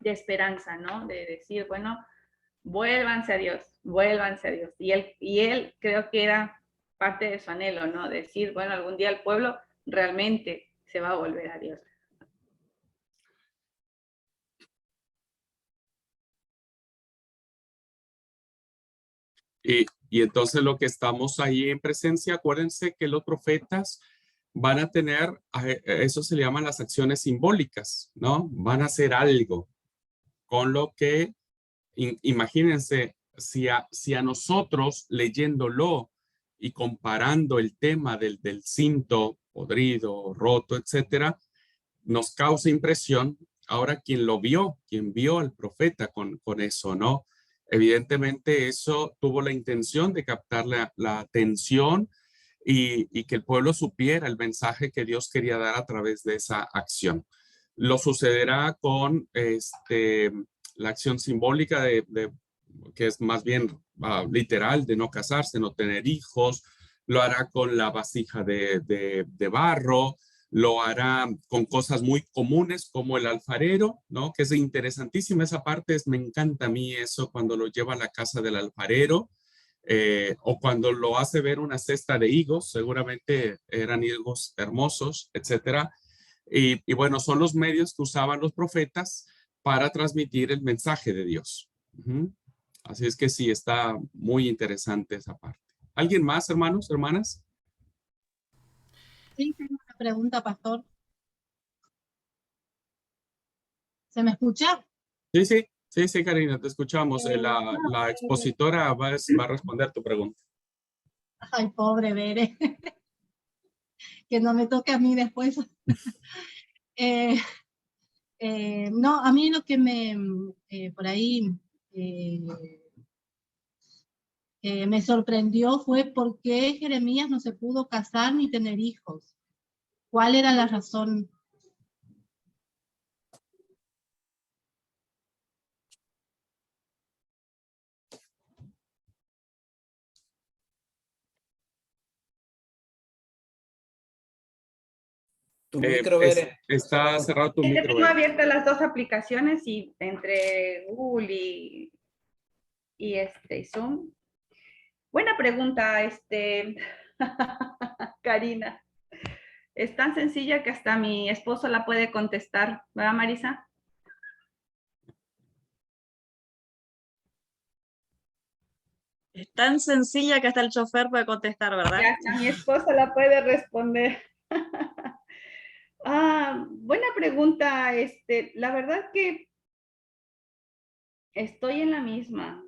esperanza, ¿no? De decir, bueno, vuélvanse a Dios, vuélvanse a Dios. Y él creo que era parte de su anhelo, ¿no? Decir, bueno, algún día el pueblo realmente se va a volver a Dios. Y entonces lo que estamos ahí en presencia, acuérdense que los profetas van a tener, eso se le llaman las acciones simbólicas, ¿no? Van a hacer algo con lo que, imagínense, si a nosotros leyéndolo y comparando el tema del cinto podrido, roto, etcétera, nos causa impresión. Ahora, quien vio al profeta con eso, ¿no? Evidentemente eso tuvo la intención de captar la atención y que el pueblo supiera el mensaje que Dios quería dar a través de esa acción. Lo sucederá con la acción simbólica que es más bien literal, de no casarse, no tener hijos. Lo hará con la vasija de barro, lo hará con cosas muy comunes como el alfarero, ¿no? Que es interesantísima esa parte, me encanta a mí eso cuando lo lleva a la casa del alfarero, o cuando lo hace ver una cesta de higos, seguramente eran higos hermosos, etcétera. Y bueno, son los medios que usaban los profetas para transmitir el mensaje de Dios. Así es que sí, está muy interesante esa parte. ¿Alguien más, hermanos, hermanas? Sí, tengo una pregunta, pastor. ¿Se me escucha? Sí, Karina, te escuchamos. La expositora va a responder tu pregunta. Ay, pobre Bere, que no me toque a mí después. No, a mí lo que por ahí me sorprendió fue por qué Jeremías no se pudo casar ni tener hijos. ¿Cuál era la razón? Tu micro, Bere. Está cerrado tu micro. Tengo abiertas las dos aplicaciones y entre Google y Zoom. Buena pregunta, Karina. Es tan sencilla que hasta mi esposo la puede contestar, ¿verdad, Marisa? Es tan sencilla que hasta el chofer puede contestar, ¿verdad? Ya hasta mi esposo la puede responder. Buena pregunta. La verdad que estoy en la misma.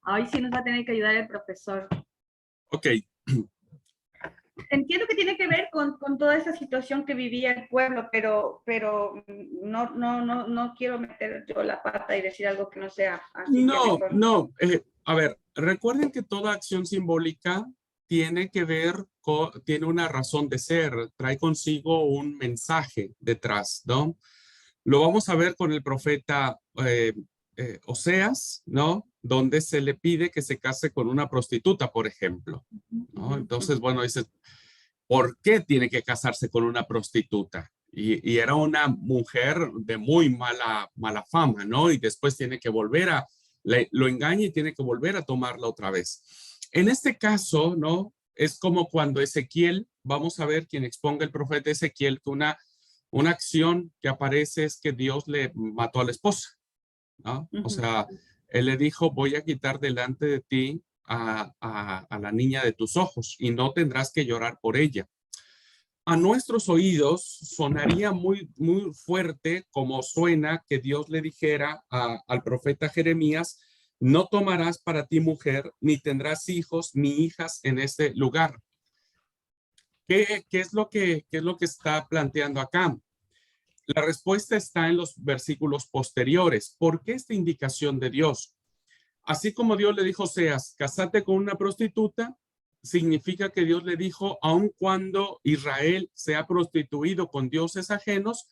Hoy sí nos va a tener que ayudar el profesor. Ok. Entiendo que tiene que ver con toda esa situación que vivía el pueblo, pero no quiero meter yo la pata y decir algo que no sea. Así que No, mejor. no. A ver, recuerden que toda acción simbólica tiene que ver con, tiene una razón de ser, trae consigo un mensaje detrás, ¿no? Lo vamos a ver con el profeta Oseas, ¿no? Donde se le pide que se case con una prostituta, por ejemplo, ¿no? Entonces, bueno, dice, ¿por qué tiene que casarse con una prostituta? Y era una mujer de muy mala fama, ¿no? Y después tiene que volver lo engaña y tiene que volver a tomarla otra vez. En este caso, ¿no? Es como cuando Ezequiel, vamos a ver quien exponga el profeta Ezequiel, que una acción que aparece es que Dios le mató a la esposa, ¿no? O sea, él le dijo, voy a quitar delante de ti a la niña de tus ojos y no tendrás que llorar por ella. A nuestros oídos sonaría muy fuerte como suena que Dios le dijera al profeta Jeremías, no tomarás para ti mujer, ni tendrás hijos ni hijas en este lugar. ¿Qué es lo qué es lo que está planteando acá? La respuesta está en los versículos posteriores. ¿Por qué esta indicación de Dios? Así como Dios le dijo, Oseas, casate con una prostituta, significa que Dios le dijo, aun cuando Israel se ha prostituido con dioses ajenos,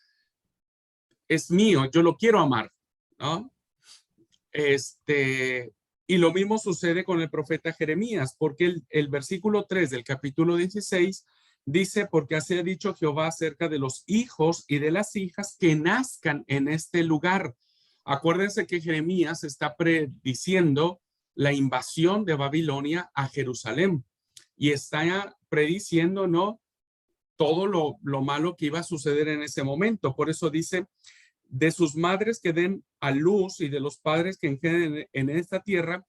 es mío, yo lo quiero amar, ¿no? Y lo mismo sucede con el profeta Jeremías, porque el versículo 3 del capítulo 16 dice, porque así ha dicho Jehová acerca de los hijos y de las hijas que nazcan en este lugar. Acuérdense que Jeremías está prediciendo la invasión de Babilonia a Jerusalén y está prediciendo, ¿no? Todo lo malo que iba a suceder en ese momento. Por eso dice, de sus madres que den a luz y de los padres que engendren en esta tierra,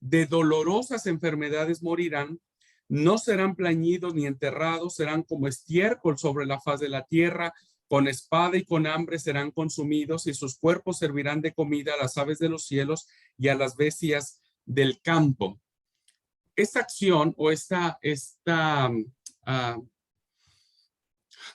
de dolorosas enfermedades morirán, no serán plañidos ni enterrados, serán como estiércol sobre la faz de la tierra, con espada y con hambre serán consumidos y sus cuerpos servirán de comida a las aves de los cielos y a las bestias del campo. Esta acción o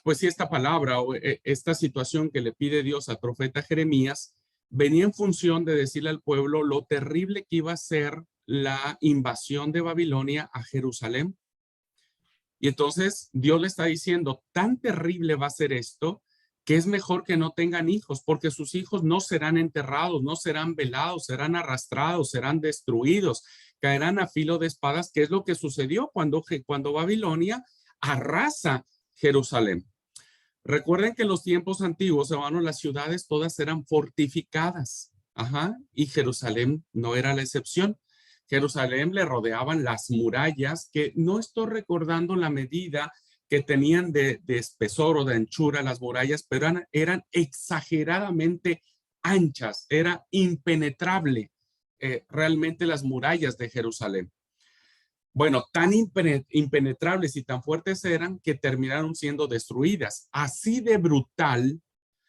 pues sí, esta palabra o esta situación que le pide Dios al profeta Jeremías venía en función de decirle al pueblo lo terrible que iba a ser la invasión de Babilonia a Jerusalén. Y entonces Dios le está diciendo, tan terrible va a ser esto, que es mejor que no tengan hijos, porque sus hijos no serán enterrados, no serán velados, serán arrastrados, serán destruidos, caerán a filo de espadas, que es lo que sucedió cuando Babilonia arrasa Jerusalén. Recuerden que en los tiempos antiguos, hermanos, las ciudades todas eran fortificadas. Ajá, y Jerusalén no era la excepción. Jerusalén le rodeaban las murallas, que no estoy recordando la medida que tenían de espesor o de anchura las murallas, pero eran exageradamente anchas, era impenetrable realmente las murallas de Jerusalén. Bueno, tan impenetrables y tan fuertes eran que terminaron siendo destruidas. Así de brutal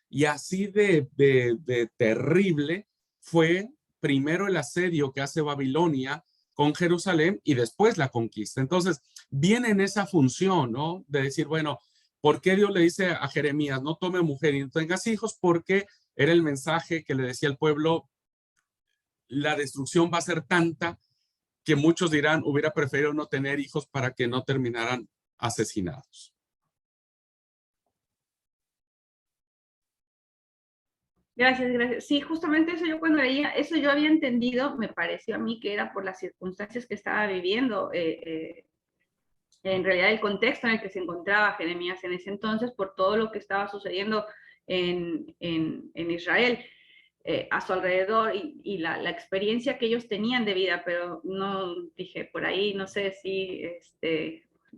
y así de terrible fue primero el asedio que hace Babilonia con Jerusalén y después la conquista. Entonces, viene en esa función, ¿no? De decir, bueno, ¿por qué Dios le dice a Jeremías, no tome mujer y no tengas hijos? Porque era el mensaje que le decía al pueblo, la destrucción va a ser tanta que muchos dirán, hubiera preferido no tener hijos para que no terminaran asesinados. Gracias, gracias. Sí, justamente eso yo cuando leía, eso yo había entendido, me pareció a mí que era por las circunstancias que estaba viviendo, en realidad el contexto en el que se encontraba Jeremías en ese entonces, por todo lo que estaba sucediendo en Israel. A su alrededor y la experiencia que ellos tenían de vida, pero no dije por ahí, no sé si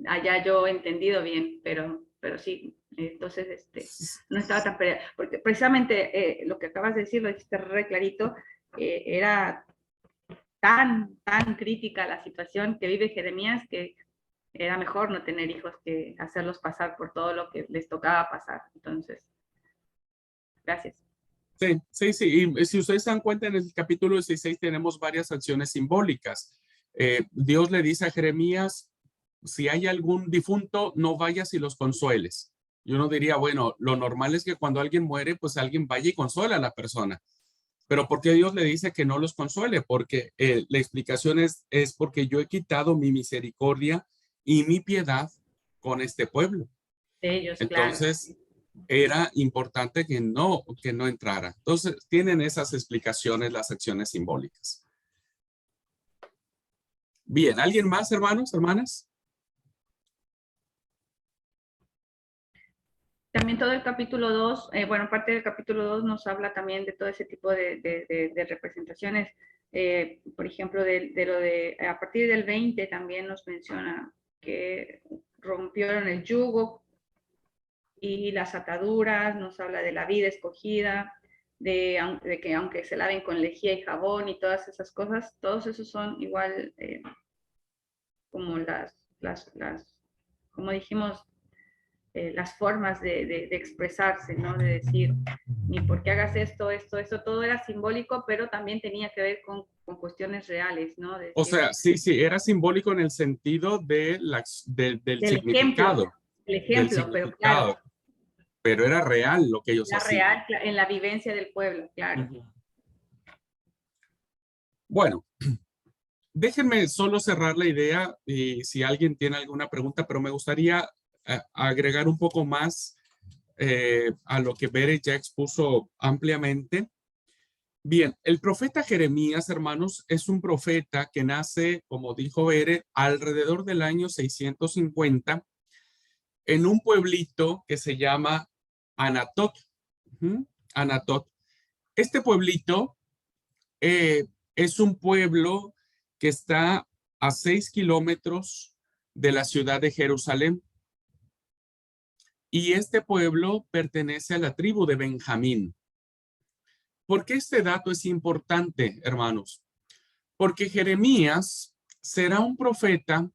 haya yo entendido bien, pero sí, entonces no estaba tan porque precisamente lo que acabas de decir, lo dijiste re clarito, era tan crítica la situación que vive Jeremías que era mejor no tener hijos que hacerlos pasar por todo lo que les tocaba pasar. Entonces, gracias. Sí, sí, sí. Y si ustedes se dan cuenta, en el capítulo 16 tenemos varias acciones simbólicas. Dios le dice a Jeremías, si hay algún difunto, no vayas y los consueles. Y uno diría, bueno, lo normal es que cuando alguien muere, pues alguien vaya y consuela a la persona. Pero ¿por qué Dios le dice que no los consuele? Porque la explicación es porque yo he quitado mi misericordia y mi piedad con este pueblo. De ellos, claro. Entonces, era importante que no entrara. Entonces, tienen esas explicaciones las acciones simbólicas. Bien, ¿alguien más, hermanos, hermanas? También todo el capítulo 2, bueno, parte del capítulo 2 nos habla también de todo ese tipo de representaciones. Por ejemplo, a partir del 20 también nos menciona que rompieron el yugo y las ataduras, nos habla de la vida escogida, de que aunque se laven con lejía y jabón y todas esas cosas, todos esos son igual como como dijimos, las formas de expresarse, ¿no? De decir, ni por qué hagas esto, todo era simbólico, pero también tenía que ver con cuestiones reales, ¿no? De decir, O sea, sí, sí, era simbólico en el sentido del significado. El ejemplo, pero claro. Pero era real lo que ellos hacían. Real, en la vivencia del pueblo, claro. Bueno, déjenme solo cerrar la idea y si alguien tiene alguna pregunta, pero me gustaría agregar un poco más a lo que Bere ya expuso ampliamente. Bien, el profeta Jeremías, hermanos, es un profeta que nace, como dijo Bere, alrededor del año 650 en un pueblito que se llama Anatot. Anatot. Este pueblito es un pueblo que está a 6 kilómetros de la ciudad de Jerusalén. Y este pueblo pertenece a la tribu de Benjamín. ¿Por qué este dato es importante, hermanos? Porque Jeremías será un profeta.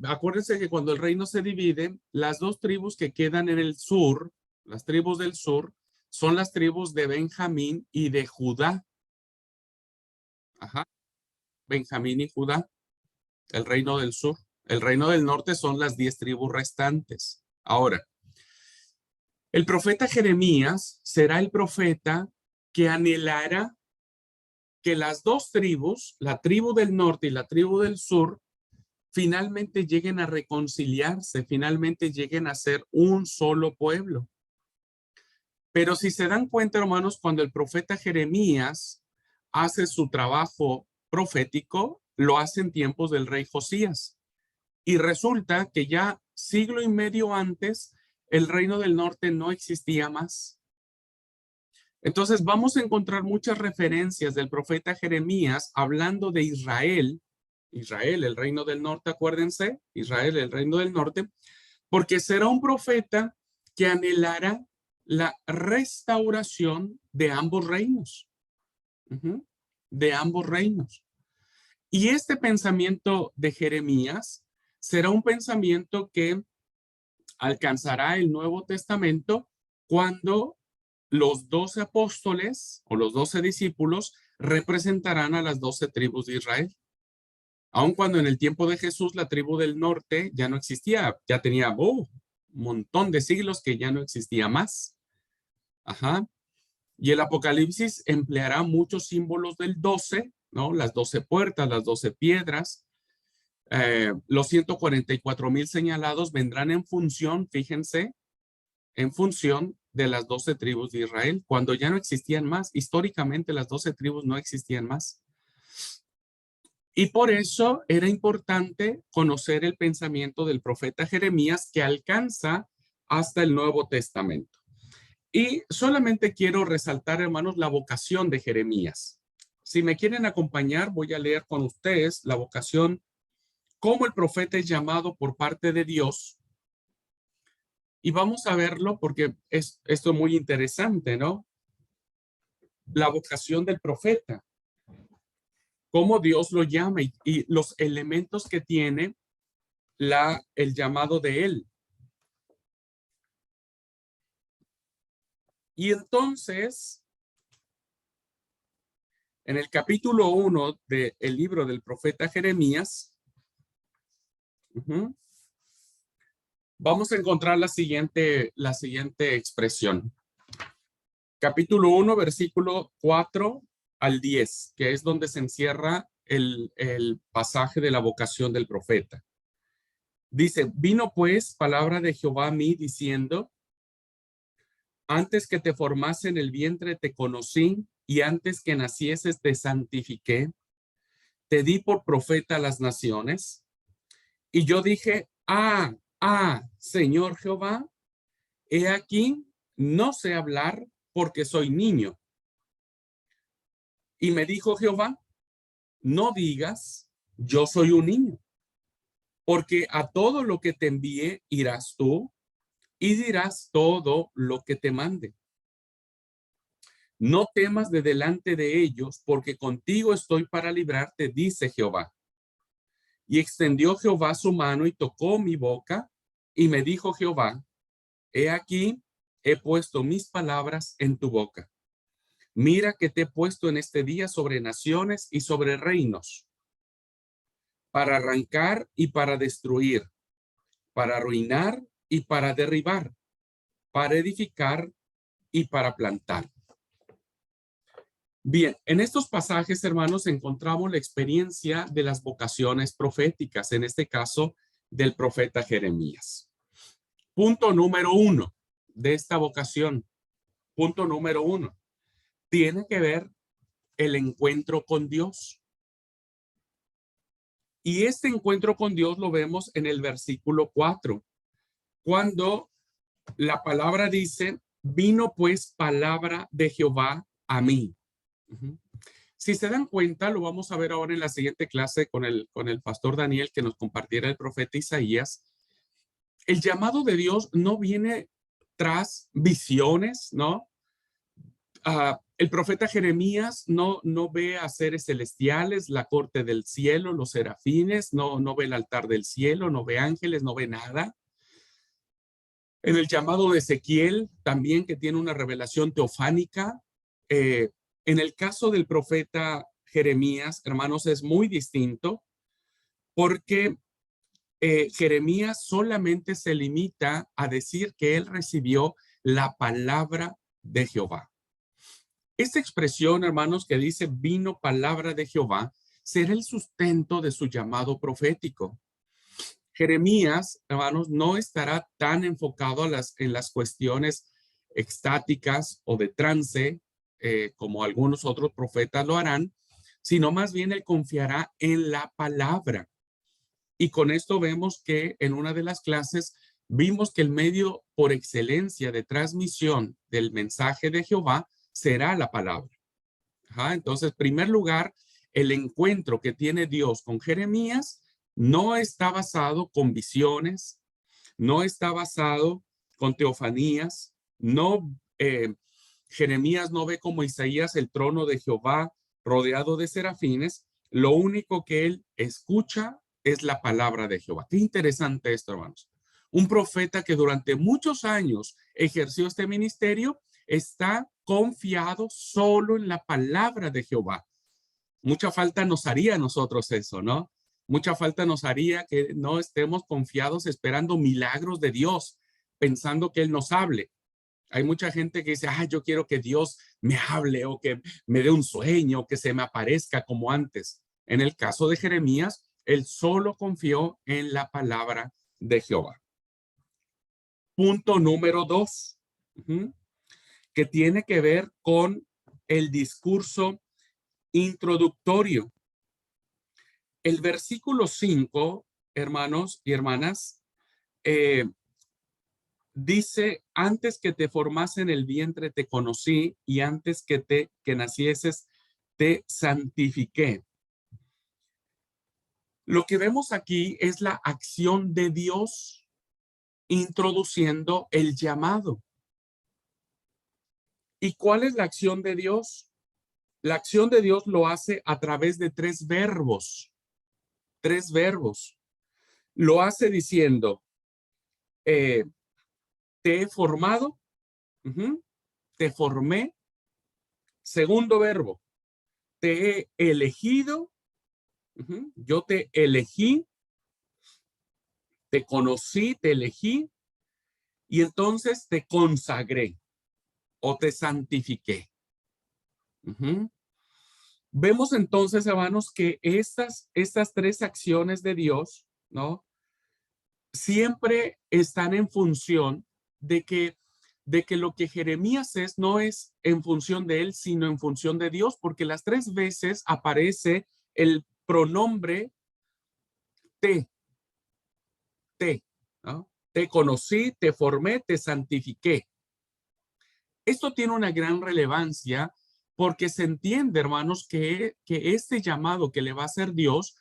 Acuérdense que cuando el reino se divide, las dos tribus que quedan en el sur, las tribus del sur, son las tribus de Benjamín y de Judá. Ajá. Benjamín y Judá, el reino del sur. El reino del norte son las 10 tribus restantes. Ahora, el profeta Jeremías será el profeta que anhelará que las dos tribus, la tribu del norte y la tribu del sur, finalmente lleguen a reconciliarse, finalmente lleguen a ser un solo pueblo. Pero si se dan cuenta, hermanos, cuando el profeta Jeremías hace su trabajo profético, lo hace en tiempos del rey Josías. Y resulta que ya siglo y medio antes, el reino del norte no existía más. Entonces vamos a encontrar muchas referencias del profeta Jeremías hablando de Israel, el reino del norte, acuérdense, Israel, el reino del norte, porque será un profeta que anhelará la restauración de ambos reinos, de ambos reinos. Y este pensamiento de Jeremías será un pensamiento que alcanzará el Nuevo Testamento cuando los 12 apóstoles o los 12 discípulos representarán a las 12 tribus de Israel. Aun cuando en el tiempo de Jesús la tribu del norte ya no existía, ya tenía un montón de siglos que ya no existía más. Ajá. Y el Apocalipsis empleará muchos símbolos del 12, ¿no? Las 12 puertas, las 12 piedras. Los 144,000 señalados vendrán en función, fíjense, en función de las 12 tribus de Israel, cuando ya no existían más. Históricamente las 12 tribus no existían más. Y por eso era importante conocer el pensamiento del profeta Jeremías que alcanza hasta el Nuevo Testamento. Y solamente quiero resaltar, hermanos, la vocación de Jeremías. Si me quieren acompañar, voy a leer con ustedes la vocación, cómo el profeta es llamado por parte de Dios. Y vamos a verlo porque esto es muy interesante, ¿no? La vocación del profeta, cómo Dios lo llama y los elementos que tiene el llamado de él. Y entonces, en el capítulo 1 del libro del profeta Jeremías, vamos a encontrar la siguiente expresión. Capítulo 1, versículo 4 al 10, que es donde se encierra el pasaje de la vocación del profeta. Dice, vino pues palabra de Jehová a mí diciendo, antes que te formase en el vientre te conocí, y antes que nacieses te santifiqué, te di por profeta a las naciones. Y yo dije, Señor Jehová, he aquí, no sé hablar porque soy niño. Y me dijo Jehová, no digas, yo soy un niño, porque a todo lo que te envíe irás tú y dirás todo lo que te mande. No temas de delante de ellos, porque contigo estoy para librarte, dice Jehová. Y extendió Jehová su mano y tocó mi boca, y me dijo Jehová, he aquí, he puesto mis palabras en tu boca. Mira que te he puesto en este día sobre naciones y sobre reinos, para arrancar y para destruir, para arruinar y para derribar, para edificar y para plantar. Bien, en estos pasajes, hermanos, encontramos la experiencia de las vocaciones proféticas, en este caso del profeta Jeremías. Punto número 1 de esta vocación. Punto número 1. Tiene que ver el encuentro con Dios. Y este encuentro con Dios lo vemos en el versículo 4, cuando la palabra dice, vino pues palabra de Jehová a mí. Si se dan cuenta, lo vamos a ver ahora en la siguiente clase con el pastor Daniel, que nos compartiera el profeta Isaías. El llamado de Dios no viene tras visiones, ¿no? El profeta Jeremías no ve a seres celestiales, la corte del cielo, los serafines, no ve el altar del cielo, no ve ángeles, no ve nada. En el llamado de Ezequiel, también que tiene una revelación teofánica, en el caso del profeta Jeremías, hermanos, es muy distinto porque Jeremías solamente se limita a decir que él recibió la palabra de Jehová. Esta expresión, hermanos, que dice vino palabra de Jehová, será el sustento de su llamado profético. Jeremías, hermanos, no estará tan enfocado en las cuestiones extáticas o de trance, como algunos otros profetas lo harán, sino más bien él confiará en la palabra. Y con esto vemos que en una de las clases vimos que el medio por excelencia de transmisión del mensaje de Jehová será la palabra. Entonces, en primer lugar, el encuentro que tiene Dios con Jeremías no está basado con visiones, no está basado con teofanías, Jeremías no ve como Isaías el trono de Jehová rodeado de serafines. Lo único que él escucha es la palabra de Jehová. Qué interesante esto, hermanos. Un profeta que durante muchos años ejerció este ministerio está confiado solo en la palabra de Jehová. Mucha falta nos haría a nosotros eso, ¿no? Mucha falta nos haría que no estemos confiados esperando milagros de Dios, pensando que Él nos hable. Hay mucha gente que dice, yo quiero que Dios me hable o que me dé un sueño, que se me aparezca como antes. En el caso de Jeremías, él solo confió en la palabra de Jehová. Punto número 2, que tiene que ver con el discurso introductorio. El versículo 5, hermanos y hermanas, dice, antes que te formase en el vientre te conocí y antes que nacieses te santifiqué. Lo que vemos aquí es la acción de Dios introduciendo el llamado. ¿Y cuál es la acción de Dios? La acción de Dios lo hace a través de tres verbos. Tres verbos. Lo hace diciendo, te he formado, te formé. Segundo verbo, te he elegido. Yo te elegí, te conocí, te elegí, y entonces te consagré o te santifiqué. Vemos entonces, hermanos, que estas tres acciones de Dios, ¿no? Siempre están en función de que lo que Jeremías no es en función de él, sino en función de Dios, porque las tres veces aparece el pronombre te, ¿no? Te conocí, te formé, te santifiqué. Esto tiene una gran relevancia porque se entiende, hermanos, que este llamado que le va a hacer Dios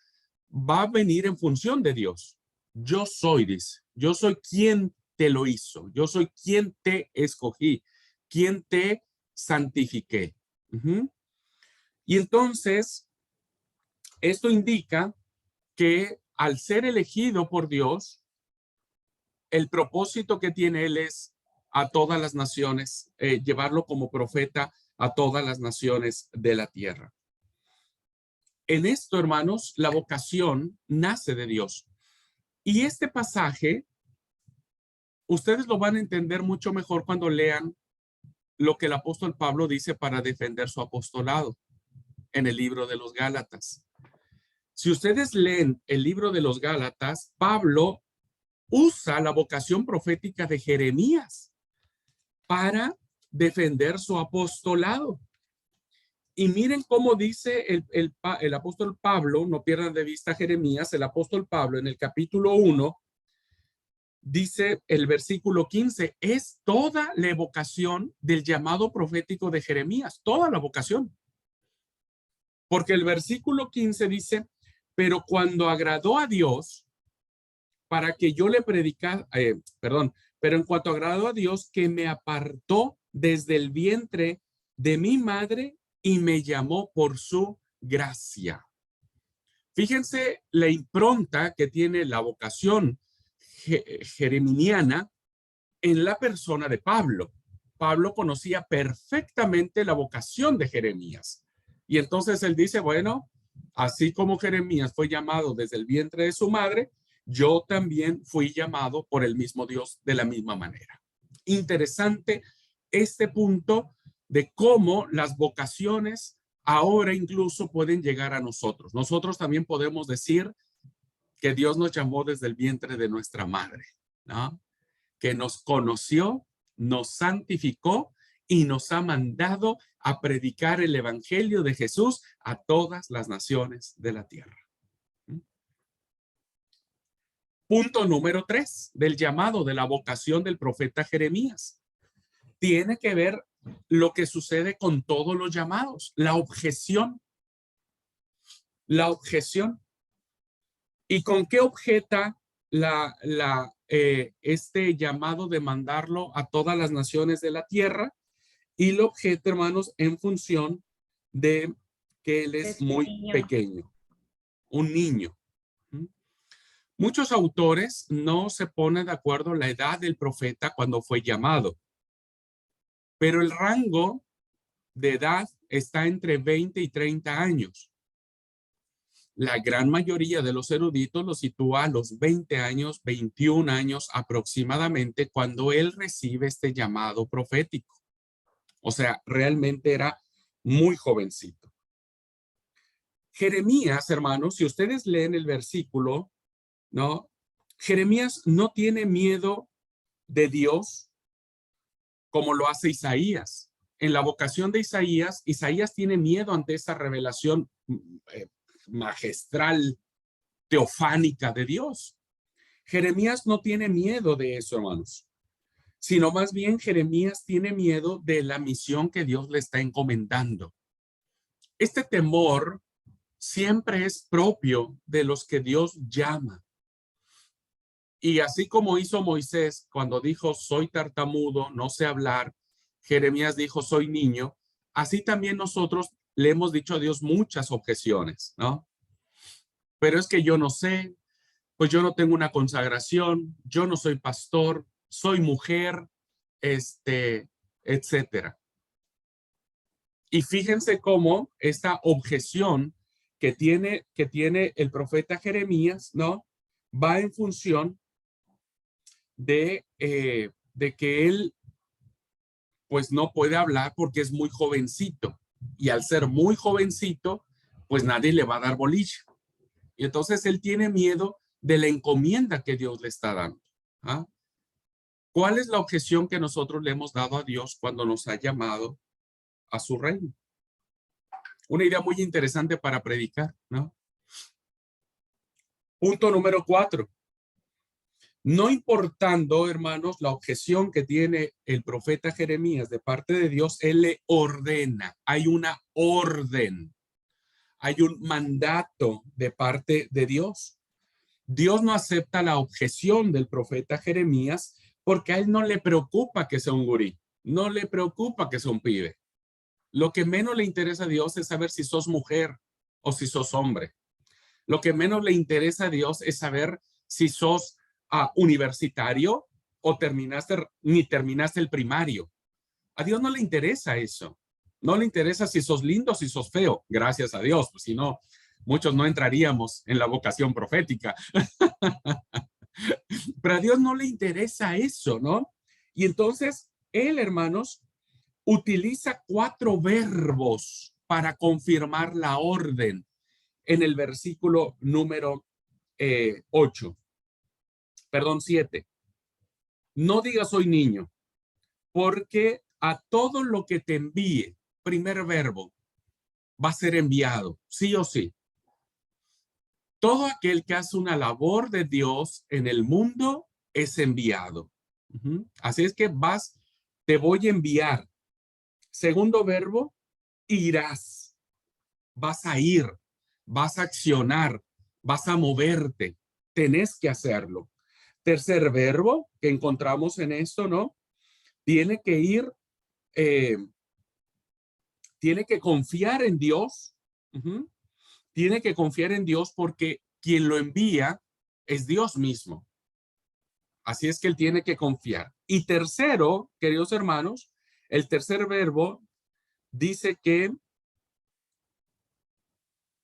va a venir en función de Dios. Yo soy, dice, yo soy quien te lo hizo, yo soy quien te escogí, quien te santifiqué. Y entonces, esto indica que al ser elegido por Dios, el propósito que tiene él es a todas las naciones, llevarlo como profeta a todas las naciones de la tierra. En esto, hermanos, la vocación nace de Dios. Y este pasaje, ustedes lo van a entender mucho mejor cuando lean lo que el apóstol Pablo dice para defender su apostolado en el libro de los Gálatas. Si ustedes leen el libro de los Gálatas, Pablo usa la vocación profética de Jeremías para defender su apostolado. Y miren cómo dice el apóstol Pablo, no pierdan de vista Jeremías, el apóstol Pablo en el capítulo 1, dice el versículo 15, es toda la evocación del llamado profético de Jeremías, toda la vocación. Porque el versículo 15 dice, pero cuando agradó a Dios, para que yo le predicara, pero en cuanto agradó a Dios, que me apartó desde el vientre de mi madre y me llamó por su gracia. Fíjense la impronta que tiene la vocación jereminiana en la persona de Pablo. Pablo conocía perfectamente la vocación de Jeremías. Y entonces él dice, bueno, así como Jeremías fue llamado desde el vientre de su madre, yo también fui llamado por el mismo Dios de la misma manera. Interesante este punto de cómo las vocaciones ahora incluso pueden llegar a nosotros. Nosotros también podemos decir que Dios nos llamó desde el vientre de nuestra madre, ¿no? Que nos conoció, nos santificó y nos ha mandado a predicar el evangelio de Jesús a todas las naciones de la tierra. Punto número 3 del llamado de la vocación del profeta Jeremías. Tiene que ver lo que sucede con todos los llamados, la objeción. La objeción. ¿Y con qué objeta este llamado de mandarlo a todas las naciones de la tierra? Y lo objeta, hermanos, en función de que él es muy pequeño, un niño. Muchos autores no se ponen de acuerdo la edad del profeta cuando fue llamado, pero el rango de edad está entre 20 y 30 años. La gran mayoría de los eruditos lo sitúa a los 20 años, 21 años aproximadamente cuando él recibe este llamado profético. O sea, realmente era muy jovencito. Jeremías, hermanos, si ustedes leen el versículo, ¿no? Jeremías no tiene miedo de Dios como lo hace Isaías. En la vocación de Isaías, Isaías tiene miedo ante esa revelación magistral, teofánica de Dios. Jeremías no tiene miedo de eso, hermanos, sino más bien Jeremías tiene miedo de la misión que Dios le está encomendando. Este temor siempre es propio de los que Dios llama. Y así como hizo Moisés cuando dijo, soy tartamudo, no sé hablar, Jeremías dijo, soy niño, así también nosotros le hemos dicho a Dios muchas objeciones, ¿no? Pero es que yo no sé, pues yo no tengo una consagración, yo no soy pastor, soy mujer, etcétera. Y fíjense cómo esta objeción que tiene el profeta Jeremías, ¿no? Va en función de que él, pues no puede hablar porque es muy jovencito. Y al ser muy jovencito, pues nadie le va a dar bolilla. Y entonces él tiene miedo de la encomienda que Dios le está dando. ¿Ah? ¿Cuál es la objeción que nosotros le hemos dado a Dios cuando nos ha llamado a su reino? Una idea muy interesante para predicar, ¿no? Punto número 4. No importando, hermanos, la objeción que tiene el profeta Jeremías de parte de Dios, él le ordena. Hay una orden. Hay un mandato de parte de Dios. Dios no acepta la objeción del profeta Jeremías porque a él no le preocupa que sea un gurí. No le preocupa que sea un pibe. Lo que menos le interesa a Dios es saber si sos mujer o si sos hombre. Lo que menos le interesa a Dios es saber si sos universitario o ni terminaste el primario. A Dios no le interesa eso. No le interesa si sos lindo o si sos feo. Gracias a Dios, pues si no, muchos no entraríamos en la vocación profética. Pero a Dios no le interesa eso, ¿no? Y entonces, él, hermanos, utiliza 4 verbos para confirmar la orden en el versículo número 7. No digas soy niño, porque a todo lo que te envíe, primer verbo, va a ser enviado, sí o sí. Todo aquel que hace una labor de Dios en el mundo es enviado. Así es que te voy a enviar. Segundo verbo, irás. Vas a ir, vas a accionar, vas a moverte. Tenés que hacerlo. Tercer verbo que encontramos en esto, ¿no? Tiene que ir, tiene que confiar en Dios. Tiene que confiar en Dios porque quien lo envía es Dios mismo. Así es que él tiene que confiar. Y tercero, queridos hermanos, el tercer verbo dice que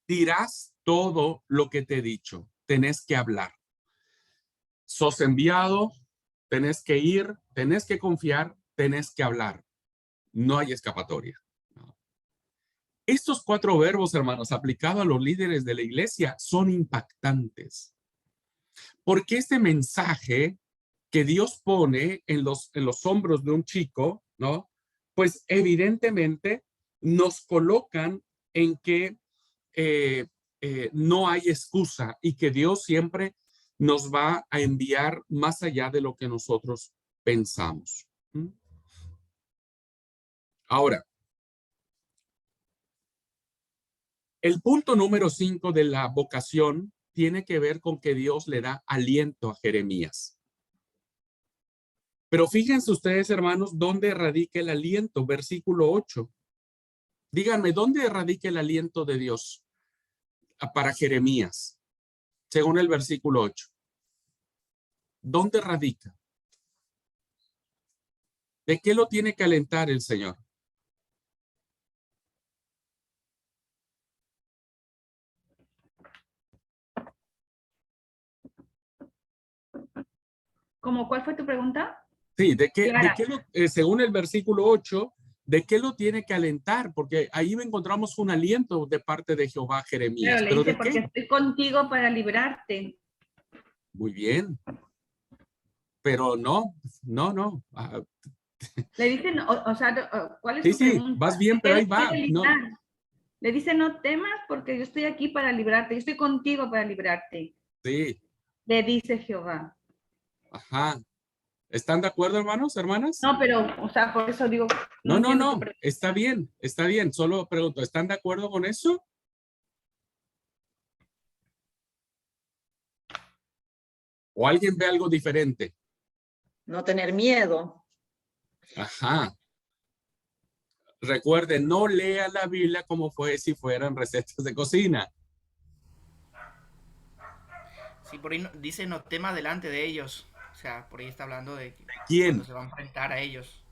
dirás todo lo que te he dicho. Tenés que hablar. Sos enviado, tenés que ir, tenés que confiar, tenés que hablar. No hay escapatoria. Estos 4 verbos, hermanos, aplicados a los líderes de la iglesia, son impactantes. Porque este mensaje que Dios pone en los hombros de un chico, ¿no? Pues evidentemente nos colocan en que no hay excusa y que Dios siempre nos va a enviar más allá de lo que nosotros pensamos. Ahora, el punto número 5 de la vocación tiene que ver con que Dios le da aliento a Jeremías. Pero fíjense ustedes, hermanos, dónde radica el aliento. Versículo 8. Díganme, ¿dónde radica el aliento de Dios para Jeremías? Según el versículo 8. ¿Dónde radica? ¿De qué lo tiene que alentar el Señor? ¿Cómo cuál fue tu pregunta? Sí, según el versículo 8, ¿de qué lo tiene que alentar? Porque ahí encontramos un aliento de parte de Jehová a Jeremías. Pero le ¿Pero dice, de porque qué? estoy contigo para librarte. Muy bien. Pero no. Le dicen, o sea, ¿cuál es Sí, tu pregunta? sí, vas bien, pero ahí va. No. Le dice, no temas porque yo estoy aquí para librarte, yo estoy contigo para librarte. Sí. Le dice Jehová. Ajá. ¿Están de acuerdo, hermanos, hermanas? No, pero, o sea, por eso digo, No. entiendo tu pregunta. Está bien. Solo pregunto, ¿están de acuerdo con eso? ¿O alguien ve algo diferente? No tener miedo. Ajá. Recuerden, no lea la Biblia como si fueran recetas de cocina. Sí, por ahí dice no tema delante de ellos. O sea, por ahí está hablando de ¿Quién? cuando se va a enfrentar a ellos.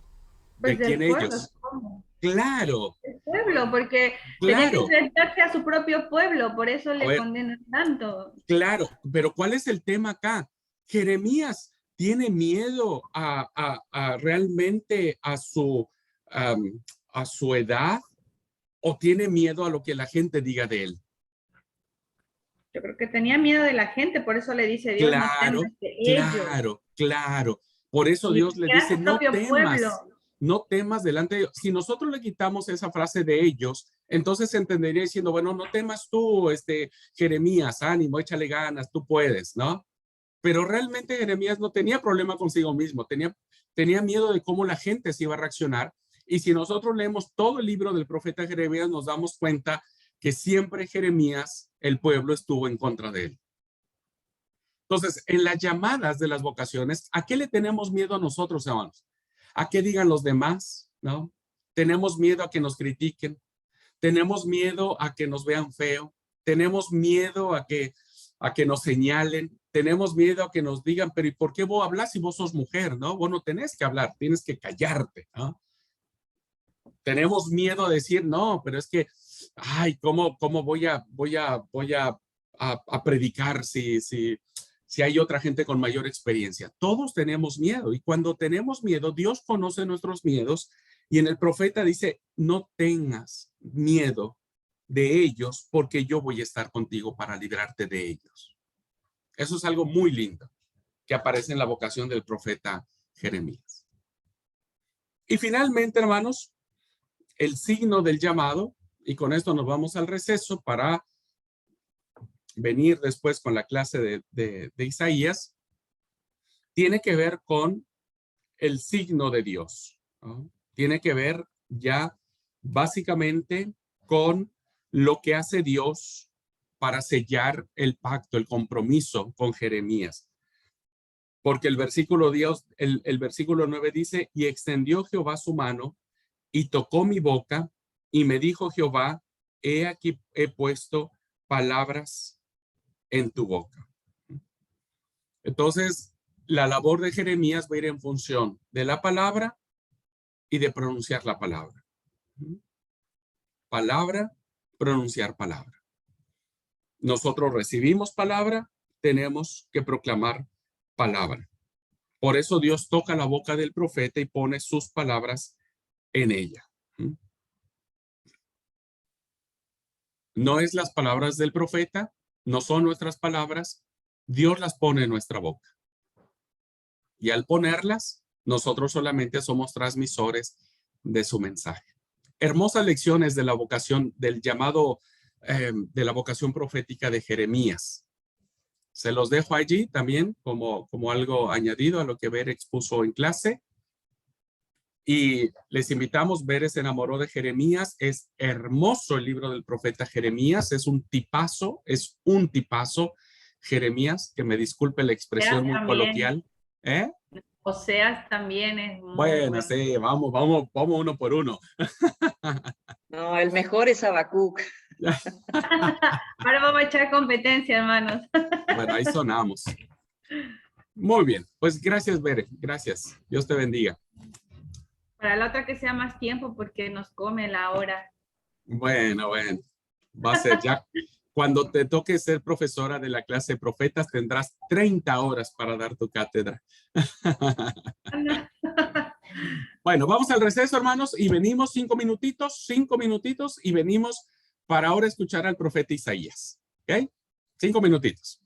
¿De Pues quién del pueblo, ellos? ¿cómo? Claro. Del pueblo, porque tenía que Claro, enfrentarse a su propio pueblo, por eso a le ver, condenan tanto. claro, pero ¿cuál es el tema acá? Jeremías tiene miedo a realmente am, a su edad o tiene miedo a lo que la gente diga de él. Yo creo que tenía miedo de la gente, por eso le dice Dios, no Claro, temas de ellos, claro, claro. Por eso ni Dios le siquiera dice, su propio pueblo. no temas delante de ellos. Si nosotros le quitamos esa frase de ellos, entonces se entendería diciendo, bueno, no temas tú, Jeremías, ánimo, échale ganas, tú puedes, ¿no? Pero realmente Jeremías no tenía problema consigo mismo, tenía miedo de cómo la gente se iba a reaccionar. Y si nosotros leemos todo el libro del profeta Jeremías, nos damos cuenta que siempre Jeremías, el pueblo estuvo en contra de él. Entonces, en las llamadas de las vocaciones, ¿a qué le tenemos miedo a nosotros, hermanos? ¿A qué digan los demás? ¿No? Tenemos miedo a que nos critiquen, tenemos miedo a que nos vean feo, tenemos miedo a que nos señalen, tenemos miedo a que nos digan, pero ¿y por qué vos hablas si vos sos mujer? ¿No? Vos no tenés que hablar, tienes que callarte, ¿no? Tenemos miedo a decir, no, pero es que, ay, ¿cómo voy a predicar si hay otra gente con mayor experiencia? Todos tenemos miedo y cuando tenemos miedo, Dios conoce nuestros miedos y en el profeta dice, no tengas miedo de ellos porque yo voy a estar contigo para librarte de ellos. Eso es algo muy lindo que aparece en la vocación del profeta Jeremías. Y finalmente, hermanos, el signo del llamado, y con esto nos vamos al receso para venir después con la clase de Isaías, tiene que ver con el signo de Dios, ¿no? Tiene que ver ya básicamente con lo que hace Dios para sellar el pacto, el compromiso con Jeremías. Porque el versículo 9 dice, y extendió Jehová su mano y tocó mi boca y me dijo Jehová, he aquí he puesto palabras en tu boca. Entonces, la labor de Jeremías va a ir en función de la palabra y de pronunciar la palabra. Palabra, pronunciar palabra. Nosotros recibimos palabra, tenemos que proclamar palabra. Por eso Dios toca la boca del profeta y pone sus palabras en ella. No es las palabras del profeta, no son nuestras palabras, Dios las pone en nuestra boca. Y al ponerlas, nosotros solamente somos transmisores de su mensaje. Hermosas lecciones de la vocación, del llamado, de la vocación profética de Jeremías. Se los dejo allí también como algo añadido a lo que Ver expuso en clase. Y les invitamos, Ver se enamoró de Jeremías. Es hermoso el libro del profeta Jeremías. Es un tipazo Jeremías, que me disculpe la expresión muy coloquial. Oseas también es muy bueno. Sí, vamos uno por uno. No, el mejor es Habacuc. Ahora vamos a echar competencia, hermanos. Bueno, ahí sonamos. Muy bien, pues gracias, Bere, gracias. Dios te bendiga. Para la otra que sea más tiempo porque nos come la hora. Bueno, va a ser ya. Cuando te toque ser profesora de la clase de profetas, tendrás 30 horas para dar tu cátedra. Bueno, vamos al receso, hermanos, y venimos 5 minutitos, y venimos para ahora escuchar al profeta Isaías. ¿Ok? 5 minutitos.